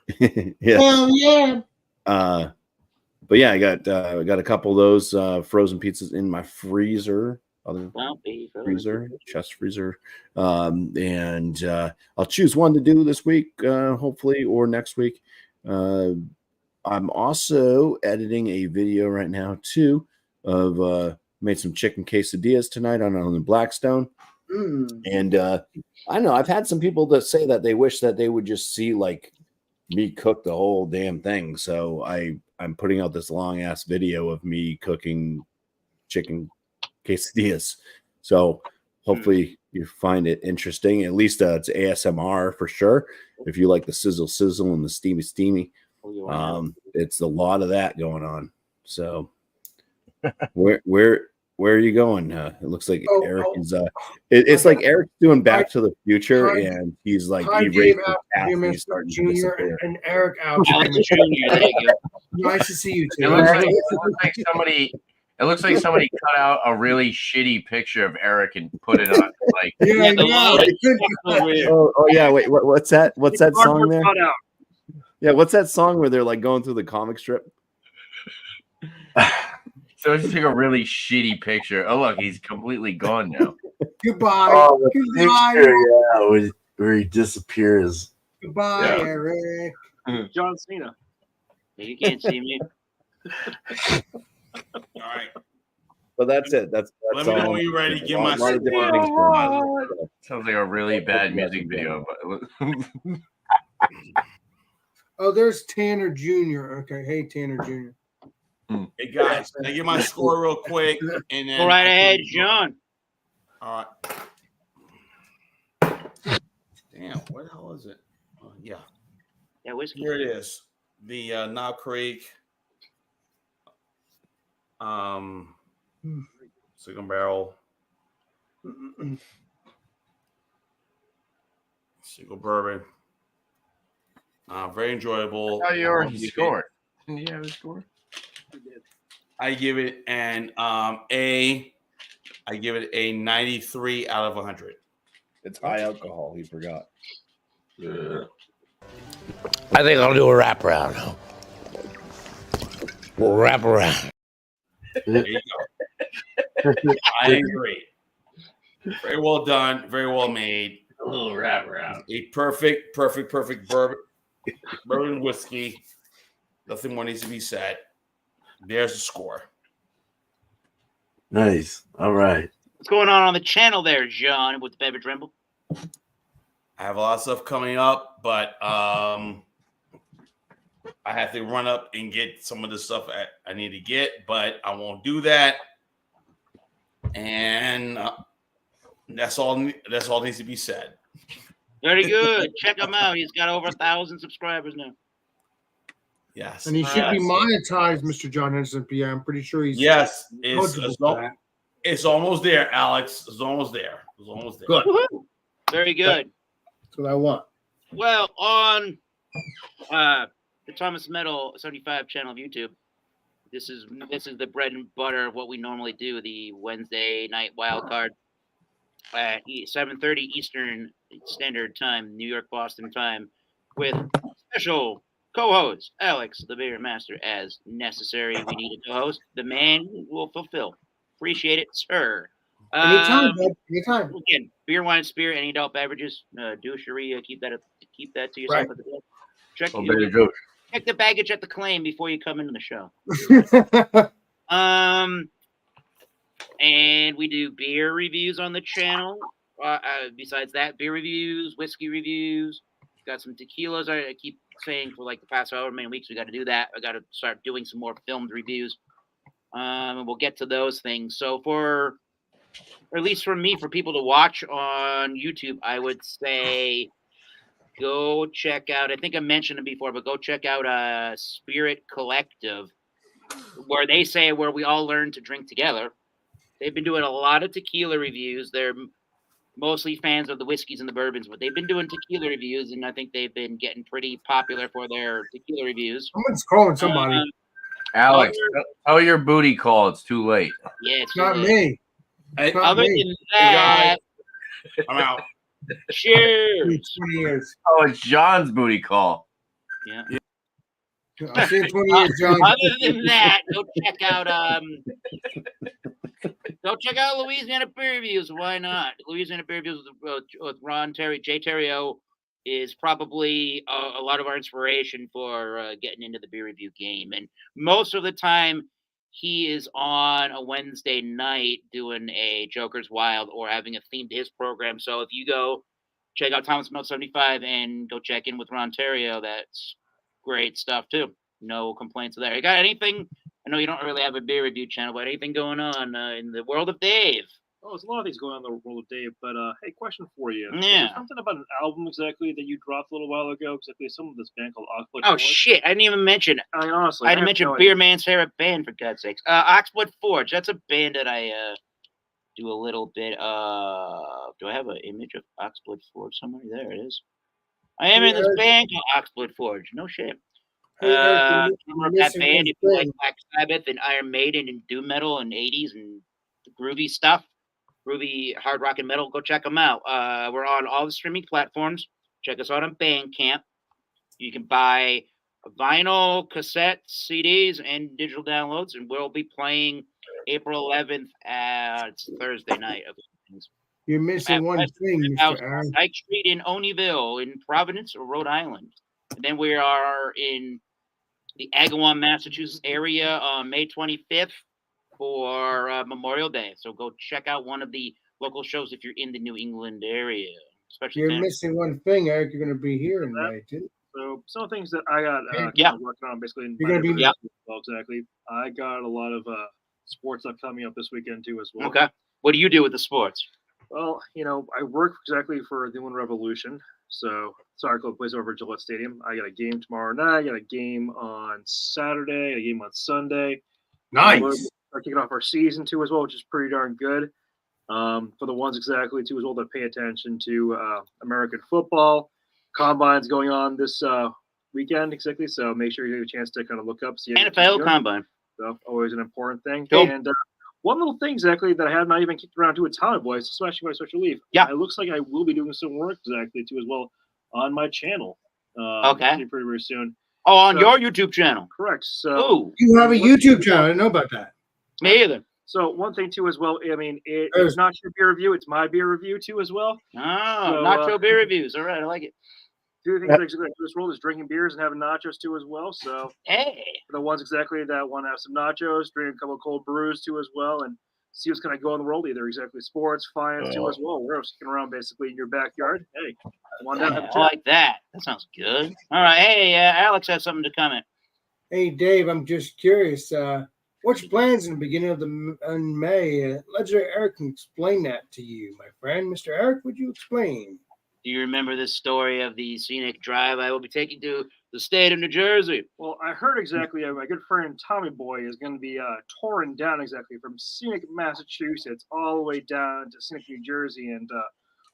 Yeah. Hell yeah. But yeah, I got a couple of those frozen pizzas in my freezer. Chest freezer. And I'll choose one to do this week, hopefully, or next week. I'm also editing a video right now too of made some chicken quesadillas tonight on the Blackstone. And I know I've had some people that say that they wish that they would just see like me cook the whole damn thing. So I'm putting out this long ass video of me cooking chicken quesadillas. So hopefully you find it interesting. At least it's ASMR for sure. If you like the sizzle and the steamy, it's a lot of that going on. So where are you going? It looks like Eric is it's like Eric's doing Back to the Future and he's like Dave Mr. Jr. and Eric out. Nice to see you too. It looks like somebody cut out a really shitty picture of Eric and put it on like oh yeah, wait, what's that song there? Yeah, what's that song where they're like going through the comic strip? So it's just like a really shitty picture. Oh look, he's completely gone now. Goodbye. Oh, the Goodbye. picture, yeah, where he disappears. Goodbye, Eric. John Cena. You can't see me. All right. But that's it. That's Let me know when you're ready. Give my lot of different things going on. Sounds like a really bad music video. But Oh, there's Tanner Jr. Okay, hey Tanner Jr. Hey guys, can I get my score real quick and then Go right ahead, John. All right. Damn, where the hell is it? Yeah. Yeah, whiskey. Here it is. The Knob Creek single barrel single bourbon. Very enjoyable. how you already scored? Didn't you have a score? I give it an I give it a 93 out of 100. It's high alcohol. He forgot. I think I'll do a wraparound. Wrap around. There you go. I agree. Very well done. Very well made. A little wraparound. A perfect bourbon whiskey. Nothing more needs to be said. There's the score. Nice. All right. What's going on the channel there, John, with the Beverage Ramble? I have a lot of stuff coming up, but I have to run up and get some of the stuff I need to get, but I won't do that And that's all. That's all needs to be said. Very good. Check him out. He's got over 1,000 subscribers now. Yes. And he should be monetized, Mr. John Henderson P. I'm pretty sure he's Yes. eligible for that. It's almost there, Alex. It's almost there. It's almost there. Good. Woo-hoo. Very good. That's what I want. Well, on the Thomas Metal 75 channel of YouTube, this is the bread and butter of what we normally do, the Wednesday night wild card at 7:30 Eastern Standard Time, New York, Boston time, with special co-host Alex, the Beer Master, as necessary. We need a co-host. The man will fulfill. Appreciate it, sir. Anytime, bud. Anytime. Again, beer, wine, spirit, any adult beverages. Douchery, keep that to yourself. Right. At the door. Check the baggage at the claim before you come into the show. And we do beer reviews on the channel. Besides that, beer reviews, whiskey reviews. Got some tequilas. I keep saying for like the past however many weeks we got to do that. I got to start doing some more filmed reviews. And we'll get to those things. So or at least for me, for people to watch on YouTube, I would say go check out, I think I mentioned it before, but go check out Spirit Collective, where we all learn to drink together. They've been doing a lot of tequila reviews. They're mostly fans of the whiskeys and the bourbons, but they've been doing tequila reviews, and I think they've been getting pretty popular for their tequila reviews. Someone's calling somebody. Alex, tell your booty call. It's too late. Yeah, It's not me. Other than that, I'm out. cheers. 20 years. Oh, it's John's booty call. Yeah. I'll see you in 20 years, John. Other than that, go check out Louisiana Beer Reviews. Why not? Louisiana Beer Reviews with Ron Terry. Jay Terrio is probably a lot of our inspiration for getting into the beer review game. And most of the time, he is on a Wednesday night doing a Joker's Wild or having a theme to his program. So if you go check out Thomas Melt 75 and go check in with Ron Terrio, that's great stuff too. No complaints there. You got anything? I know you don't really have a beer review channel, but anything going on in the world of Dave? Oh, there's a lot of things going on in the world of Dave, but hey, question for you. Yeah. There's something about an album exactly that you dropped a little while ago, exactly some of this band called Oxblood. Oh shit! I didn't even mention it. I mean, honestly, I didn't mention Beer Man's favorite band, for God's sakes. Oxblood Forge. That's a band that I do a little bit of. Do I have an image of Oxblood Forge somewhere? There it is. I am in this band called Oxblood Forge. No shit. Remember that band if you like Black Sabbath and Iron Maiden and doom metal and 80s and groovy stuff, groovy hard rock and metal, go check them out. We're on all the streaming platforms. Check us out on Bandcamp. You can buy vinyl, cassette, CDs, and digital downloads, and we'll be playing April 11th. It's Thursday night. You're missing one thing, Mr. Aaron. Dyke Street in Oneyville in Providence, Rhode Island. And then we are in the Agawam, Massachusetts area on May 25th for Memorial Day. So go check out one of the local shows if you're in the New England area. Especially You're missing one thing, Eric. You're going to be here in May, too. So some things that I got working on basically. You're going to be well, exactly. I got a lot of sports stuff coming up this weekend too as well. Okay. What do you do with the sports? Well, I work exactly for the New Revolution. So Soccer Club plays over at Gillette Stadium. I got a game tomorrow night. I got a game on Saturday. A game on Sunday. Nice. We're kicking off our season too as well, which is pretty darn good. For the ones exactly too as well that pay attention to American football. Combine's going on this weekend exactly. So make sure you get a chance to kind of look up. See NFL Combine. So always an important thing. Cool. And one little thing exactly that I have not even kicked around to a ton of voice, especially my social leave. Yeah. It looks like I will be doing some work exactly too as well on my channel. Okay. Pretty, very soon. Oh, on your YouTube channel. Correct. So you have a YouTube channel. I didn't know about that. Me either. So one thing too as well. I mean, it's not your beer review; it's my beer review too as well. Oh, so, nacho beer reviews. All right, I like it. Two things like this world is drinking beers and having nachos too as well. So hey, for the ones exactly that want to have some nachos, drink a couple of cold brews too as well, and see what's going to go in the world. Either exactly sports, finance too as well. We're sticking around basically in your backyard. Hey, come on down. I like that. That sounds good. All right. Hey, Alex has something to comment. Hey, Dave, I'm just curious. What's your plans in the beginning of in May? Legendary Eric can explain that to you, my friend. Mr. Eric, would you explain? Do you remember the story of the scenic drive I will be taking to the state of New Jersey? Well, I heard exactly. My good friend Tommy Boy is going to be touring down exactly from scenic Massachusetts all the way down to scenic New Jersey, and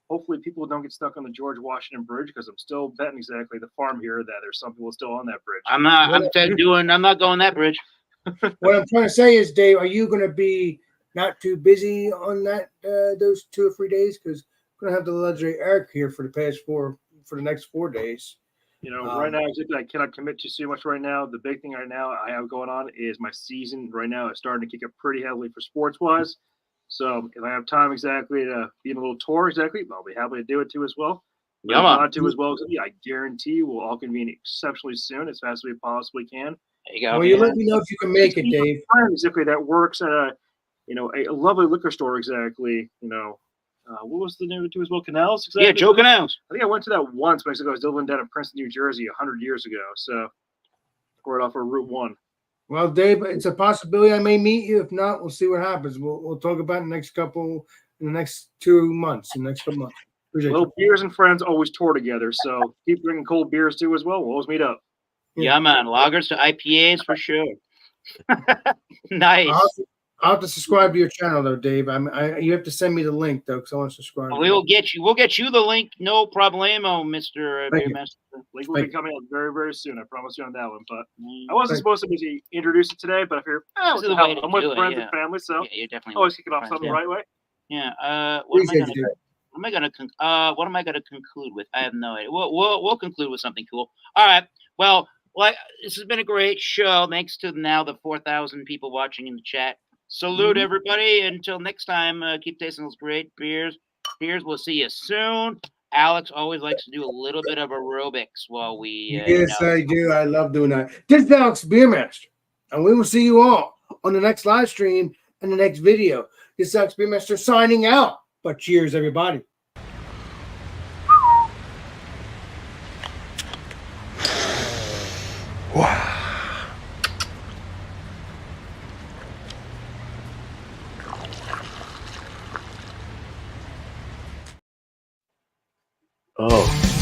hopefully people don't get stuck on the George Washington Bridge because I'm still betting exactly the farm here that there's some people still on that bridge. I'm not. I'm not going that bridge. What I'm trying to say is, Dave, are you going to be not too busy on that those 2 or 3 days? Because we're going to have the legendary Eric here for the next 4 days. Right now, I cannot commit to too much right now. The big thing right now I have going on is my season right now is starting to kick up pretty heavily for sports-wise. So if I have time exactly to be in a little tour exactly, I'll be happy to do it too as well. But if not to as well, I guarantee we'll all convene exceptionally soon, as fast as we possibly can. There you go. Well, you let me know if you can make it, Dave. Exactly, that works at a lovely liquor store. Exactly, what was the name of it too as well? Canals. Exactly. Yeah, Joe Canals. I think I went to that once when I was living down in Princeton, New Jersey, 100 years ago. So right off of Route 1. Well, Dave, it's a possibility I may meet you. If not, we'll see what happens. We'll talk about it in the next 2 months. Appreciate Well, you. beers and friends always tour together, so keep drinking cold beers too as well. We'll always meet up. Yeah, man. Lagers to IPAs for sure. Nice. I'll have to subscribe to your channel though, Dave. You have to send me the link though, because I want to subscribe. We'll get you the link. No problemo, Mr. Beer Master. Link will be coming out very, very soon. I promise you on that one. But I wasn't supposed to be introduced it today, but I figure I'm with friends and family, so you're definitely always kick it off something the right way. Yeah. What am I gonna conclude with? I have no idea. We'll conclude with something cool. All right. Well, this has been a great show. Thanks to now the 4,000 people watching in the chat. Salute everybody. Until next time, keep tasting those great beers. We'll see you soon. Alex always likes to do a little bit of aerobics while we. Yes, I do. I love doing that. This is Alex Beermaster, and we will see you all on the next live stream and the next video. This is Alex Beermaster signing out. But cheers, everybody. Wow. Oh.